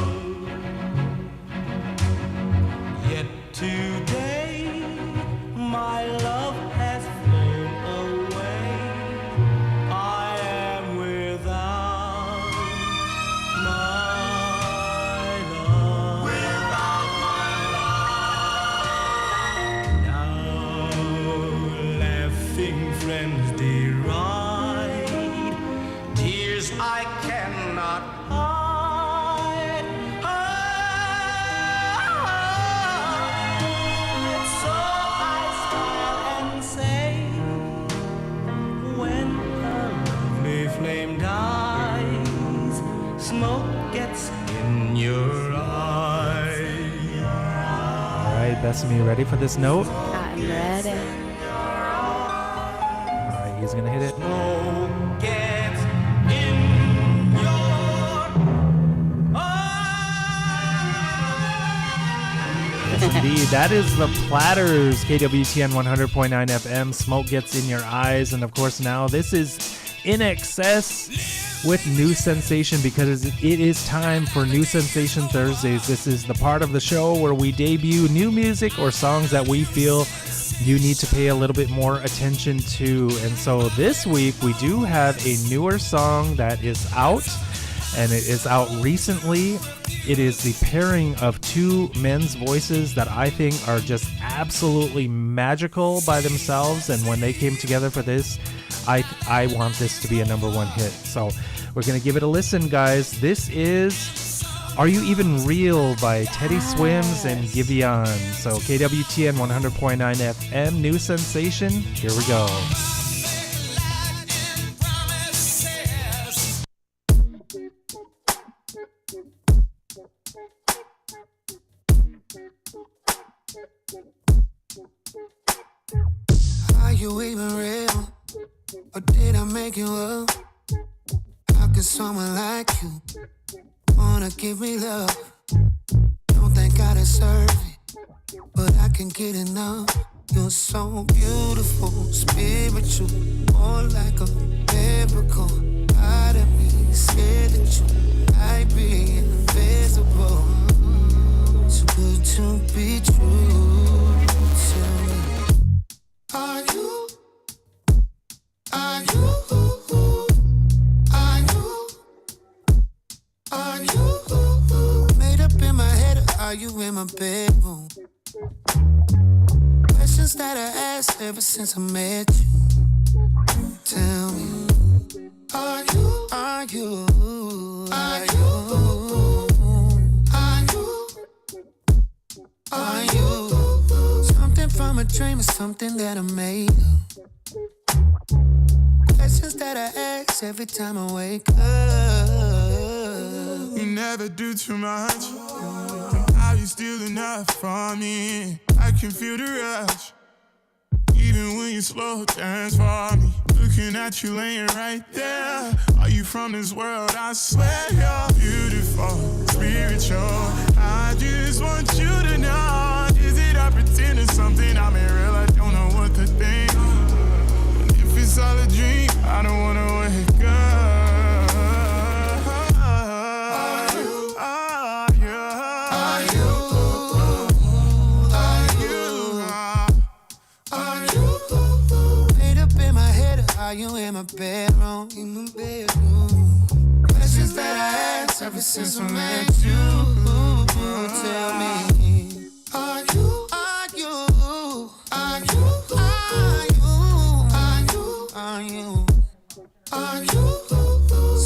Yet today my love has flown away. I am without my love. Without my love. Now laughing friends deride tears I cannot hide. So I smile and say, when a lovely flame dies, smoke gets in your eyes. All right, Bessamy, ready for this note? I'm ready. All right, he's gonna hit it. Smoke gets in your Yes, indeed. That is the Platters, KWTN 100.9 FM. Smoke gets in your eyes. And of course, now this is In Excess with New Sensation, because it is time for New Sensation Thursdays. This is the part of the show where we debut new music or songs that we feel you need to pay a little bit more attention to. And so this week we do have a newer song that is out, and it is out recently. It is the pairing of two men's voices that I think are just absolutely magical by themselves, and when they came together for this, I want this to be a #1 hit. So we're gonna give it a listen, guys. This is Are You Even Real by Teddy Swims and Giveon. So KWTN 100.9 FM, New Sensation. Here we go. Are you even real? Or did I make you up? How can someone like you wanna give me love? Don't think I deserve it, but I can get enough. You're so beautiful, spiritual, more like a miracle. Part of me scared that you might be invisible. Too good to be true. Tell me, are you made up in my head, or are you in my bedroom? Questions that I asked ever since I met you. Tell me, are you something from a dream or something that I made up? Questions that I ask every time I wake up. You never do too much. How you still enough for me? I can feel the rush, even when you slow dance for me. Looking at you laying right there. Are you from this world? I swear you're beautiful, spiritual. I just want you to know. Is it I pretend it's something I'm in real? I don't know what to think. And if it's all a dream, I don't wanna wake up. Are you in my bedroom? Questions that I ask ever since I met you. tell me, are you, are you, are you, are you, are you, are you?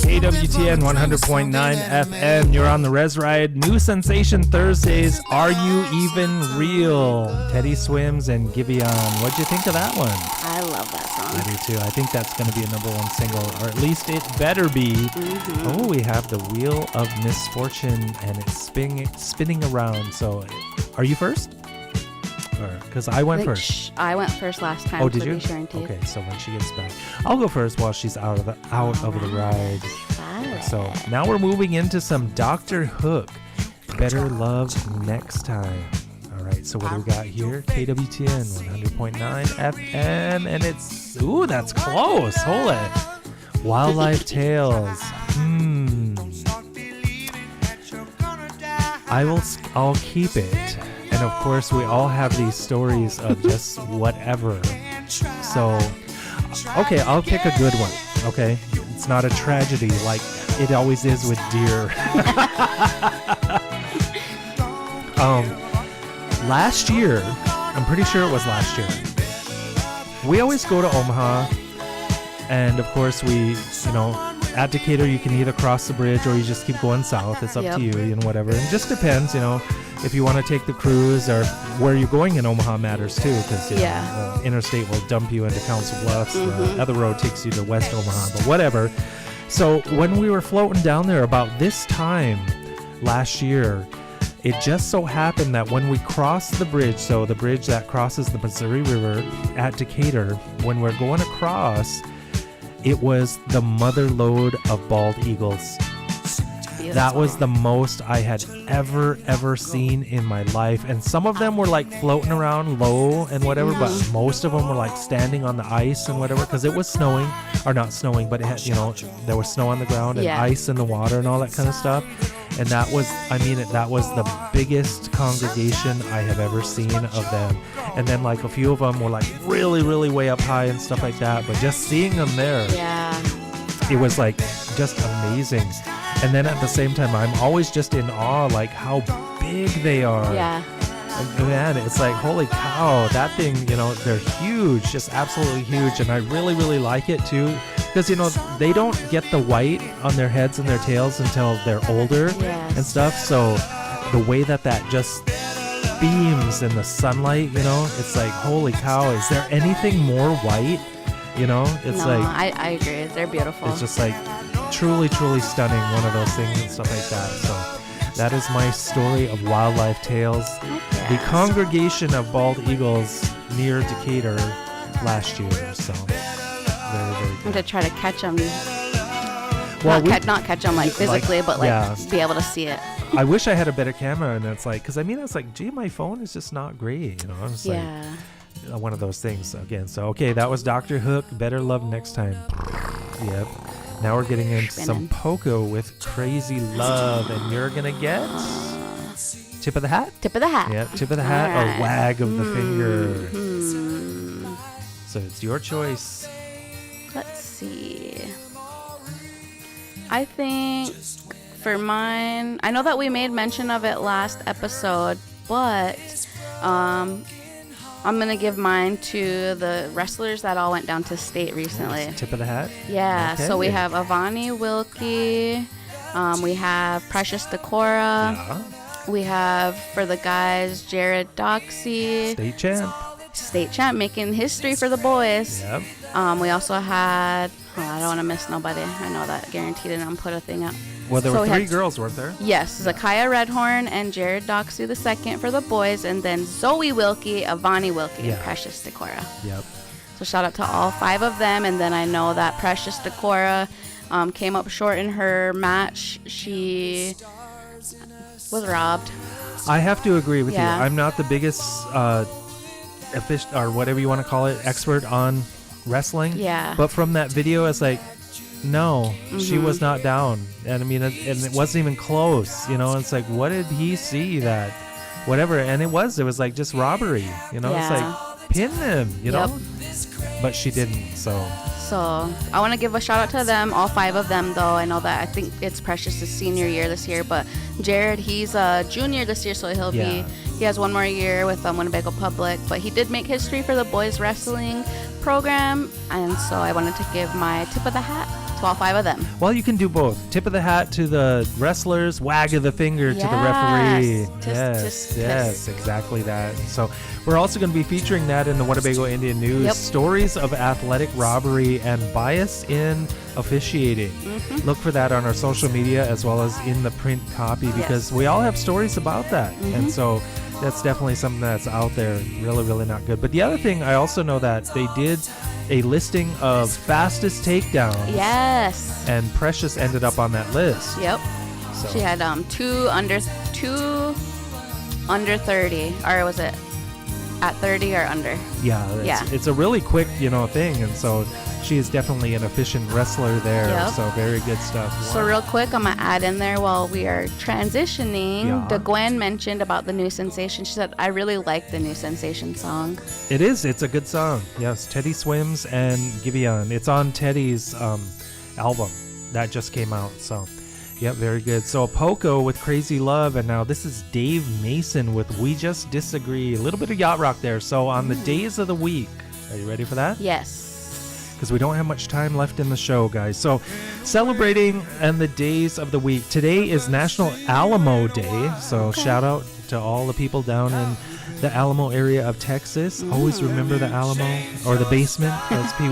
KWTN 100.9 FM. You're on the REZ Ride. New Sensation Thursdays. Are You Even Real? Teddy Swims and Giveon. What'd you think of that one? I love that song. I do too. I think that's going to be a number one single, or at least it better be. Mm-hmm. Oh, we have the Wheel of Misfortune, and it's spinning around. So, are you first? Because I went first. I went first last time. Oh, did so you? be sure and tape. Okay, so when she gets back, I'll go first while she's out of the ride. So now we're moving into some Dr. Hook. Better Love Next Time. All right, so what do we got here? KWTN 100.9 FM, and it's that's close. Hold it. Wildlife Tales. I'll keep it. And of course, we all have these stories of just whatever. So, okay, I'll pick a good one. Okay, it's not a tragedy like it always is with deer. Last year, I'm pretty sure it was last year. We always go to Omaha, and of course, at Decatur, you can either cross the bridge or you just keep going south. It's up to you, whatever. It just depends, if you want to take the cruise or where you're going in Omaha matters too, because the interstate will dump you into Council Bluffs. The other road takes you to West Omaha, but whatever. So when we were floating down there about this time last year, it just so happened that when we crossed the bridge, so the bridge that crosses the Missouri River at Decatur, when we're going across, it was the mother lode of bald eagles. Beautiful. That was the most I had ever seen in my life. And some of them were like floating around low and whatever, but most of them were like standing on the ice and whatever, because it was snowing, or not snowing, but it had, there was snow on the ground and ice in the water and all that kind of stuff. And that was, that was the biggest congregation I have ever seen of them. And then like a few of them were like really, really way up high and stuff like that. But just seeing them there, it was like just amazing. And then at the same time, I'm always just in awe, like how big they are. Yeah. And man, it's like, holy cow, that thing, they're huge, just absolutely huge. And I really, really like it too. Because, they don't get the white on their heads and their tails until they're older and stuff. So the way that just beams in the sunlight, it's like, holy cow, is there anything more white? It's I agree. They're beautiful. It's just like truly, truly stunning, one of those things and stuff like that. So that is my story of Wildlife Tales. The congregation of bald eagles near Decatur last year. So very, very good. I'm to try to catch them. Well, not catch them like physically, but be able to see it. I wish I had a better camera, and it's like, because it's like, gee, my phone is just not great, I'm just like one of those things again. So okay, that was Dr. Hook, Better Love Next Time. Yep. Now we're getting into some Poco with Crazy Love, and you're gonna get tip of the hat. Tip of the hat. Yep, tip of the hat or wag of the finger. So it's your choice. Let's see. I think for mine, I know that we made mention of it last episode, but I'm going to give mine to the wrestlers that all went down to state recently. Tip of the hat? Yeah, okay. So we have Avani Wilkie, we have Precious Decora, we have, for the guys, Jared Doxey. State champ, making history for the boys. Yep. We also had, I don't want to miss nobody. I know that guaranteed didn't put a thing up. Well, there were three girls, weren't there? Yes, Zakiah Redhorn and Jared Doxey the second for the boys, and then Zoe Wilkie, Avani Wilkie, and Precious Decora. Yep. So shout out to all five of them, and then I know that Precious Decora came up short in her match. She was robbed. I have to agree with you. I'm not the biggest or whatever you want to call it, expert on wrestling. Yeah. But from that video, it's like, no, she was not down. And I mean, it wasn't even close, It's like, what did he see that, whatever? And it was like just robbery, It's like, pin him, But she didn't, so. So I want to give a shout out to them, all 5 of them, though. I know that I think it's Precious's senior year this year, but Jared, he's a junior this year, so he has one more year with Winnebago Public. But he did make history for the boys wrestling program, and so I wanted to give my tip of the hat to all 5 of them. Well, you can do both. Tip of the hat to the wrestlers, wag of the finger to the referee. Yes, exactly that. So we're also going to be featuring that in the Winnebago Indian News. Yep. Stories of athletic robbery and bias in officiating. Look for that on our social media as well as in the print copy, because we all have stories about that. And so that's definitely something that's out there. Really, really not good. But the other thing, I also know that they did a listing of fastest takedowns. Yes. And Precious ended up on that list. Yep. So. She had two under 30, or was it at 30 or under? Yeah. It's a really quick, thing, and so she is definitely an efficient wrestler there. Yep. So very good stuff. So real quick, I'm gonna add in there while we are transitioning. The Gwen mentioned about the New Sensation. She said, "I really like the New Sensation song." It is. It's a good song. Yes, Teddy Swims and Gibeon. It's on Teddy's album that just came out. So, yeah, very good. So Poco with Crazy Love, and now this is Dave Mason with We Just Disagree. A little bit of yacht rock there. So on the days of the week, are you ready for that? Yes. Because we don't have much time left in the show, guys. So celebrating and the days of the week. Today is National Alamo Day. So shout out to all the people down in the Alamo area of Texas. Always remember the Alamo, or the basement, as Pee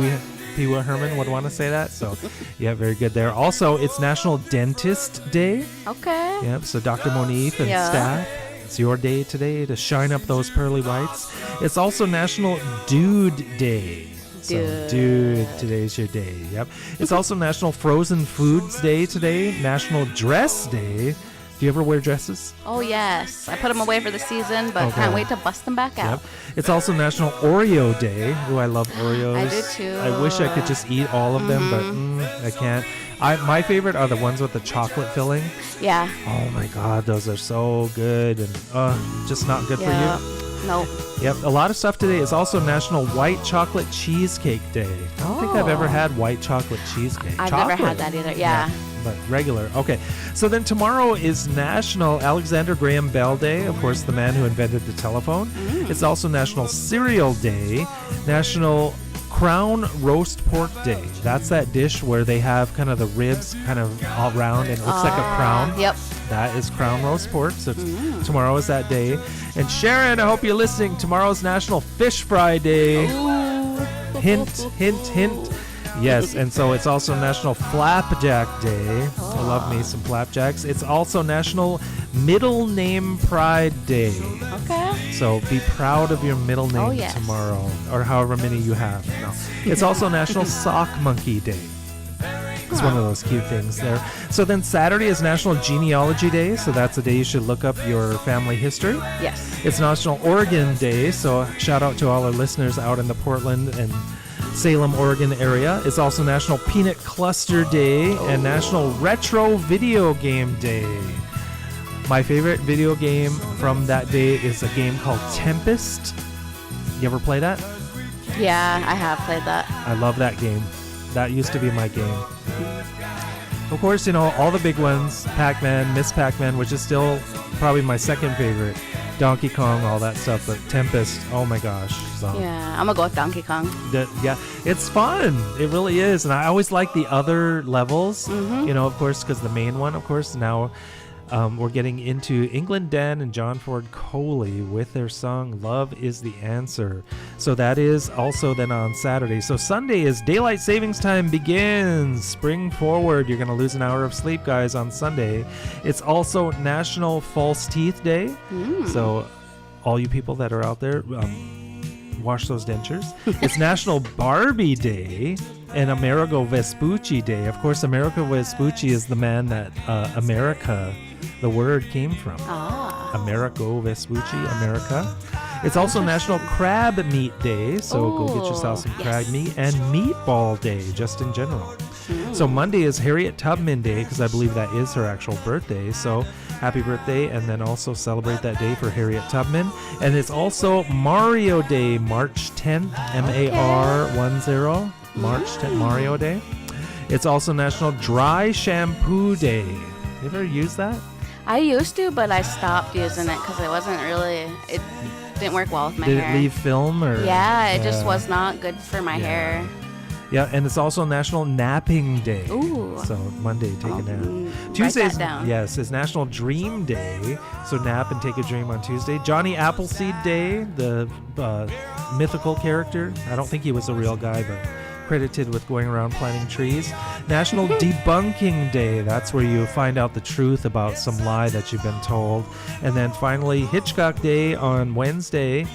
Wee Herman would want to say that. So yeah, very good there. Also, it's National Dentist Day. Okay. Yep. So Dr. Monique and staff, it's your day today to shine up those pearly whites. It's also National Dude Day. So, dude, today's your day. Yep. It's also National Frozen Foods Day today. National Dress Day. Do you ever wear dresses? Oh, yes. I put them away for the season, but can't wait to bust them back out. Yep. It's also National Oreo Day. Oh, I love Oreos. I do too. I wish I could just eat all of them, but I can't. My favorite are the ones with the chocolate filling. Yeah. Oh, my God. Those are so good and just not good for you. Nope. Yep, a lot of stuff today. Is also National White Chocolate Cheesecake Day. I don't think I've ever had white chocolate cheesecake. I've never had that either, yeah. But regular. Okay, so then tomorrow is National Alexander Graham Bell Day, of course, the man who invented the telephone. It's also National Cereal Day, National Crown Roast Pork Day. That's that dish where they have kind of the ribs kind of all round and it looks like a crown. Yep. That is Crown Roast Pork. So tomorrow is that day. And Sharon, I hope you're listening. Tomorrow's National Fish Fry Day. Hint, hint, hint. Yes, and so it's also National Flapjack Day. I love me some flapjacks. It's also National Middle Name Pride Day. Okay. So be proud of your middle name tomorrow, or however many you have. No. It's also National Sock Monkey Day. It's one of those cute things there. So then Saturday is National Genealogy Day. So that's a day you should look up your family history. Yes. It's National Oregon Day. So shout out to all our listeners out in the Portland and Salem, Oregon area. It's also National Peanut Cluster Day and National Retro Video Game Day. My favorite video game from that day is a game called Tempest. You ever play that? Yeah, I have played that. I love that game. That used to be my game. Of course, all the big ones, Pac-Man, Miss Pac-Man, which is still probably my second favorite. Donkey Kong, all that stuff, but Tempest, oh my gosh. So, yeah, I'm gonna go with Donkey Kong. Yeah, it's fun. It really is. And I always like the other levels, of course, because the main one, of course, now we're getting into England Dan and John Ford Coley with their song Love is the Answer. So that is also then on Saturday. So Sunday is Daylight Savings Time begins. Spring forward. You're going to lose an hour of sleep, guys, on Sunday. It's also National False Teeth Day. So all you people that are out there, wash those dentures. It's National Barbie Day and Amerigo Vespucci Day. Of course, Amerigo Vespucci is the man that America, the word, came from. Amerigo Vespucci, America. It's also National Crab Meat Day, so go get yourself some crab meat, and Meatball Day, just in general. So Monday is Harriet Tubman Day, because I believe that is her actual birthday. So happy birthday, and then also celebrate that day for Harriet Tubman. And it's also Mario Day, March 10th, M-A-R-10. March 10th, Mario Day. It's also National Dry Shampoo Day. You ever use that? I used to, but I stopped using it because it didn't work well with my Did hair. it leave film or? Yeah, it just was not good for my hair. Yeah, and it's also National Napping Day. Ooh. So Monday, take a nap. Write Tuesday's that down. yes, it's National Dream Day. So nap and take a dream on Tuesday. Johnny Appleseed Day, the mythical character. I don't think he was a real guy, but credited with going around planting trees. National Debunking Day. That's where you find out the truth about some lie that you've been told. And then finally, Hitchcock Day on Wednesday.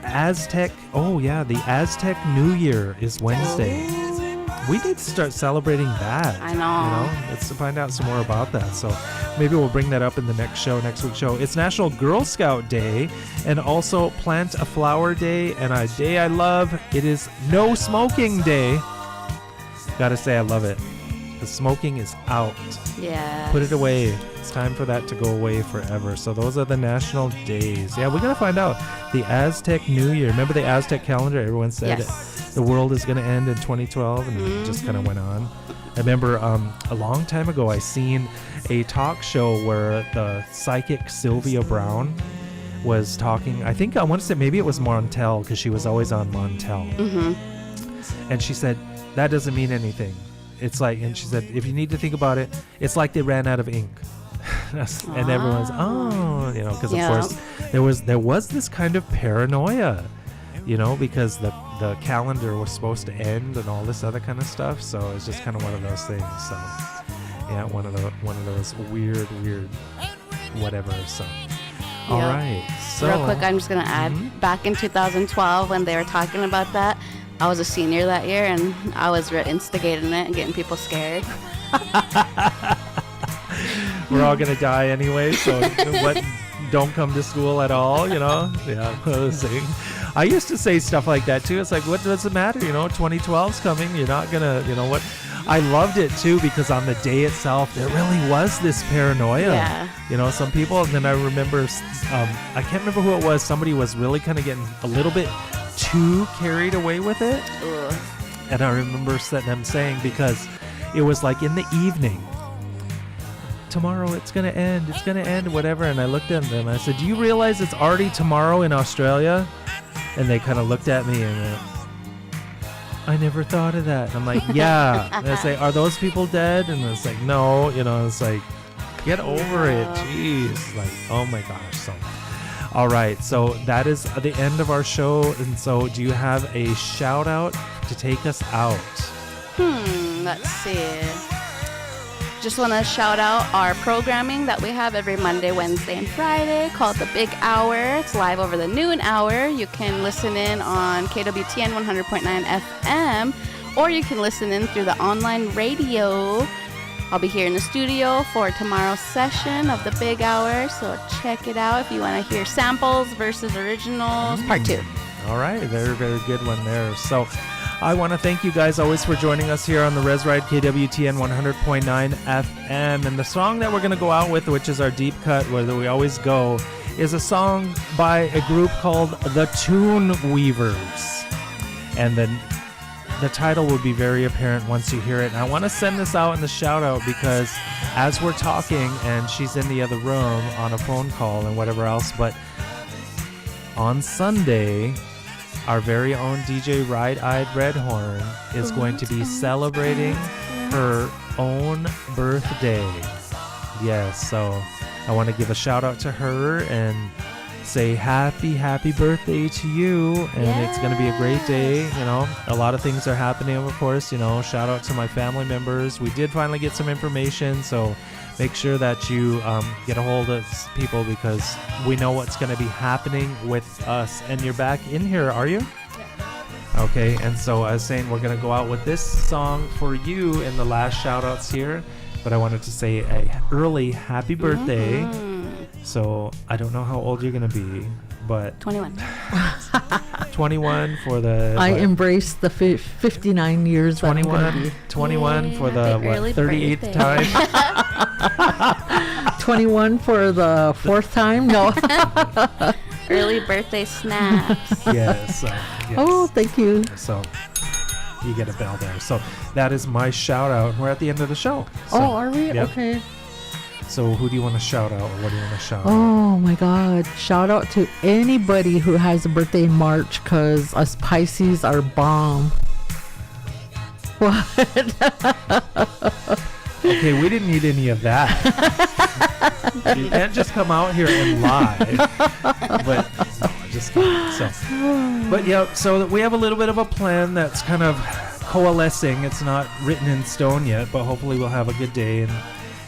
The Aztec New Year is Wednesday. We need to start celebrating that. I know. Let's find out some more about that. So maybe we'll bring that up in the next week's show. It's National Girl Scout Day and also Plant a Flower Day. And a day I love, it is No Smoking Day. Gotta say I love it. The smoking is out. Yeah. Put it away. It's time for that to go away forever. So those are the national days. Yeah, we gotta find out. The Aztec New Year. Remember the Aztec calendar? Everyone said the world is gonna end in 2012, and it just kind of went on. I remember a long time ago I seen a talk show where the psychic Sylvia Brown was talking. I think I want to say maybe it was Montel, because she was always on Montel. And she said that doesn't mean anything. It's like, and she said, if you need to think about it, it's like they ran out of ink. And everyone's, because of course there was this kind of paranoia, because the calendar was supposed to end and all this other kind of stuff. So it's just kind of one of those things. So yeah, one of those weird whatever. So all right. So real quick, I'm just gonna add, back in 2012 when they were talking about that, I was a senior that year, and I was instigating it and getting people scared. We're all gonna die anyway, so what? Don't come to school at all, Yeah, I used to say stuff like that too. It's like, what does it matter? 2012's coming. You're not gonna, what? I loved it too, because on the day itself, there really was this paranoia. Yeah. Some people, and then I remember, I can't remember who it was. Somebody was really kind of getting a little bit too carried away with it. Ugh. And I remember them saying, because it was like in the evening, tomorrow it's gonna end, whatever. And I looked at them and I said, do you realize it's already tomorrow in Australia? And they kind of looked at me and went, I never thought of that. And I'm like, yeah. And I say, are those people dead? And it's like, no. It's like, get over it. Jeez. Like, oh my gosh. So all right, so that is the end of our show. And so do you have a shout out to take us out? Let's see. Just want to shout out our programming that we have every Monday, Wednesday, and Friday called The Big Hour. It's live over the noon hour. You can listen in on KWTN 100.9 FM, or you can listen in through the online radio. I'll be here in the studio for tomorrow's session of The Big Hour, so check it out if you want to hear samples versus originals, part 2. All right, very, very good one there. So I want to thank you guys always for joining us here on the REZ RIDE KWTN 100.9 FM. And the song that we're going to go out with, which is our deep cut, where we always go, is a song by a group called The Tune Weavers. And then the title will be very apparent once you hear it. And I want to send this out in the shout out, because as we're talking, and she's in the other room on a phone call and whatever else, but on Sunday, our very own DJ Ride-Eyed Redhorn is going to be celebrating her own birthday. Yes, so I want to give a shout out to her and say happy birthday to you. And it's going to be a great day. A lot of things are happening, of course. Shout out to my family members. We did finally get some information, so make sure that you get a hold of people, because we know what's going to be happening with us. And you're back in here, are you? Yeah. Okay, and so I was saying we're going to go out with this song for you in the last shout outs here. But I wanted to say a early happy birthday. So I don't know how old you're going to be, but 21. 21 for the... I embrace the 59 years. 21 for the 38th time. 21 for the 4th time? No. Early birthday snaps. Yes. Oh, thank you. So you get a bell there. So that is my shout out. We're at the end of the show. So, Are we? yep. Okay. So who do you want to shout out, or what do you want to shout out? Oh my God. Shout out to anybody who has a birthday in March, because us Pisces are bomb. What? Okay, we didn't need any of that. You can't just come out here and lie. But no, just kidding. But yeah, so we have a little bit of a plan that's kind of coalescing. It's not written in stone yet, but hopefully we'll have a good day and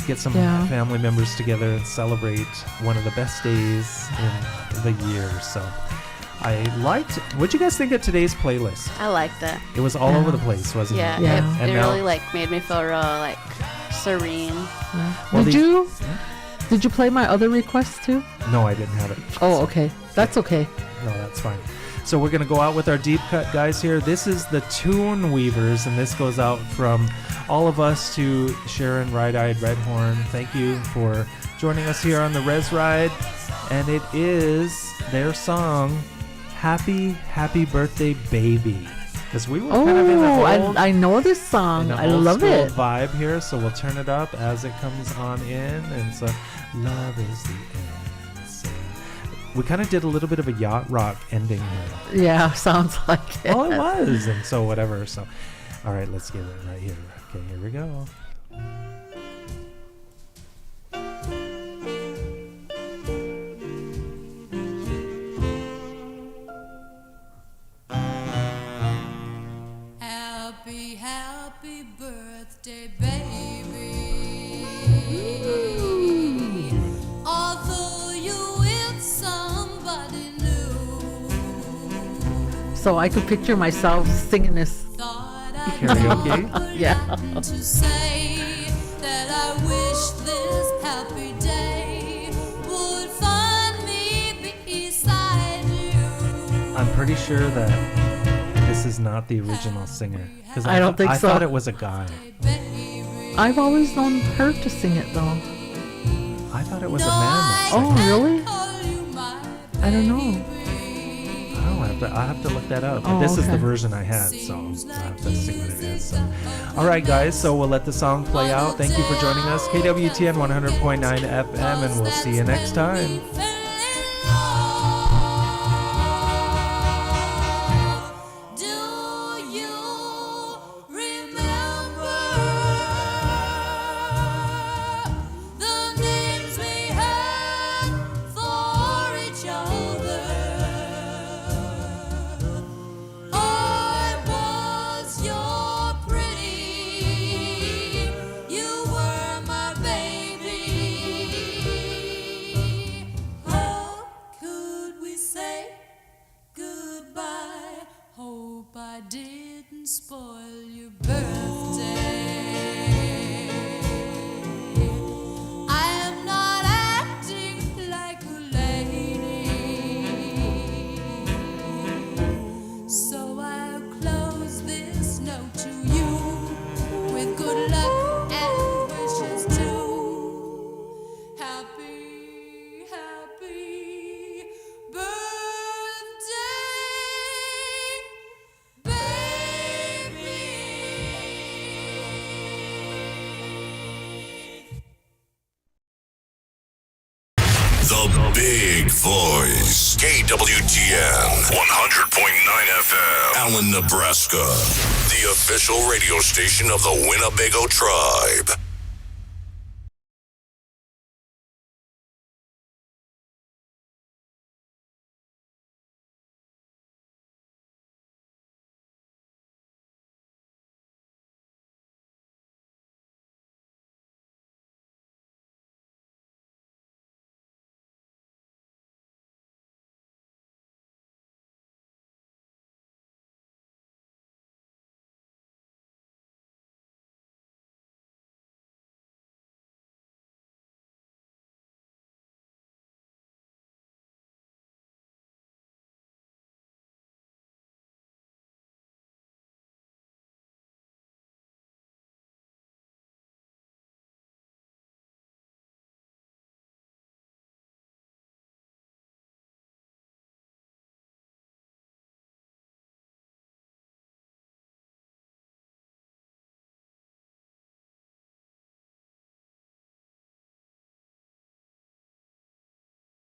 get some family members together and celebrate one of the best days in the year. So I liked. What'd you guys think of today's playlist? I liked it. It was all over the place, wasn't Yeah, it? Yeah. it really like made me feel real like serene. Well, Did you play my other requests too? No, I didn't have it. Oh, okay. That's okay. No, that's fine. So we're going to go out with our deep cut guys here. This is the Tune Weavers, and this goes out from all of us to Sharon Ride-Eyed Redhorn. Thank you for joining us here on the REZ Ride. And it is their song, Happy, Happy Birthday Baby. Because we were kind of in the old, I know this song. I love school it. vibe here, so we'll turn it up as it comes on in. And so, love is the answer. We kind of did a little bit of a yacht rock ending here. Yeah, sounds like it. Oh, it was. And so whatever. So, all right, let's get it right here. Okay, here we go. Happy, happy birthday, baby. Although you with somebody new, So I could picture myself singing this. thought I Karaoke? Yeah. to say that I wish this happy day would find me beside you. I'm pretty sure that this is not the original singer. Because I don't think I so. thought it was a guy. I've always known her to sing it though. I thought it was a man that sang Oh, it. really? Call you my I don't know. Oh, I'll have to look that up. Oh, This is the okay. version I had, so I'll have to see what it is. So. All right, guys, so we'll let the song play out. Thank you for joining us. KWTN 100.9 FM, and we'll see you next time. I didn't spoil your birthday. I am not acting like a lady, so I'll close this note to you with good luck and wishes too. Happy, happy birthday, The Big Voice. KWTN 100.9 FM. Allen, Nebraska. The official radio station of the Winnebago Tribe.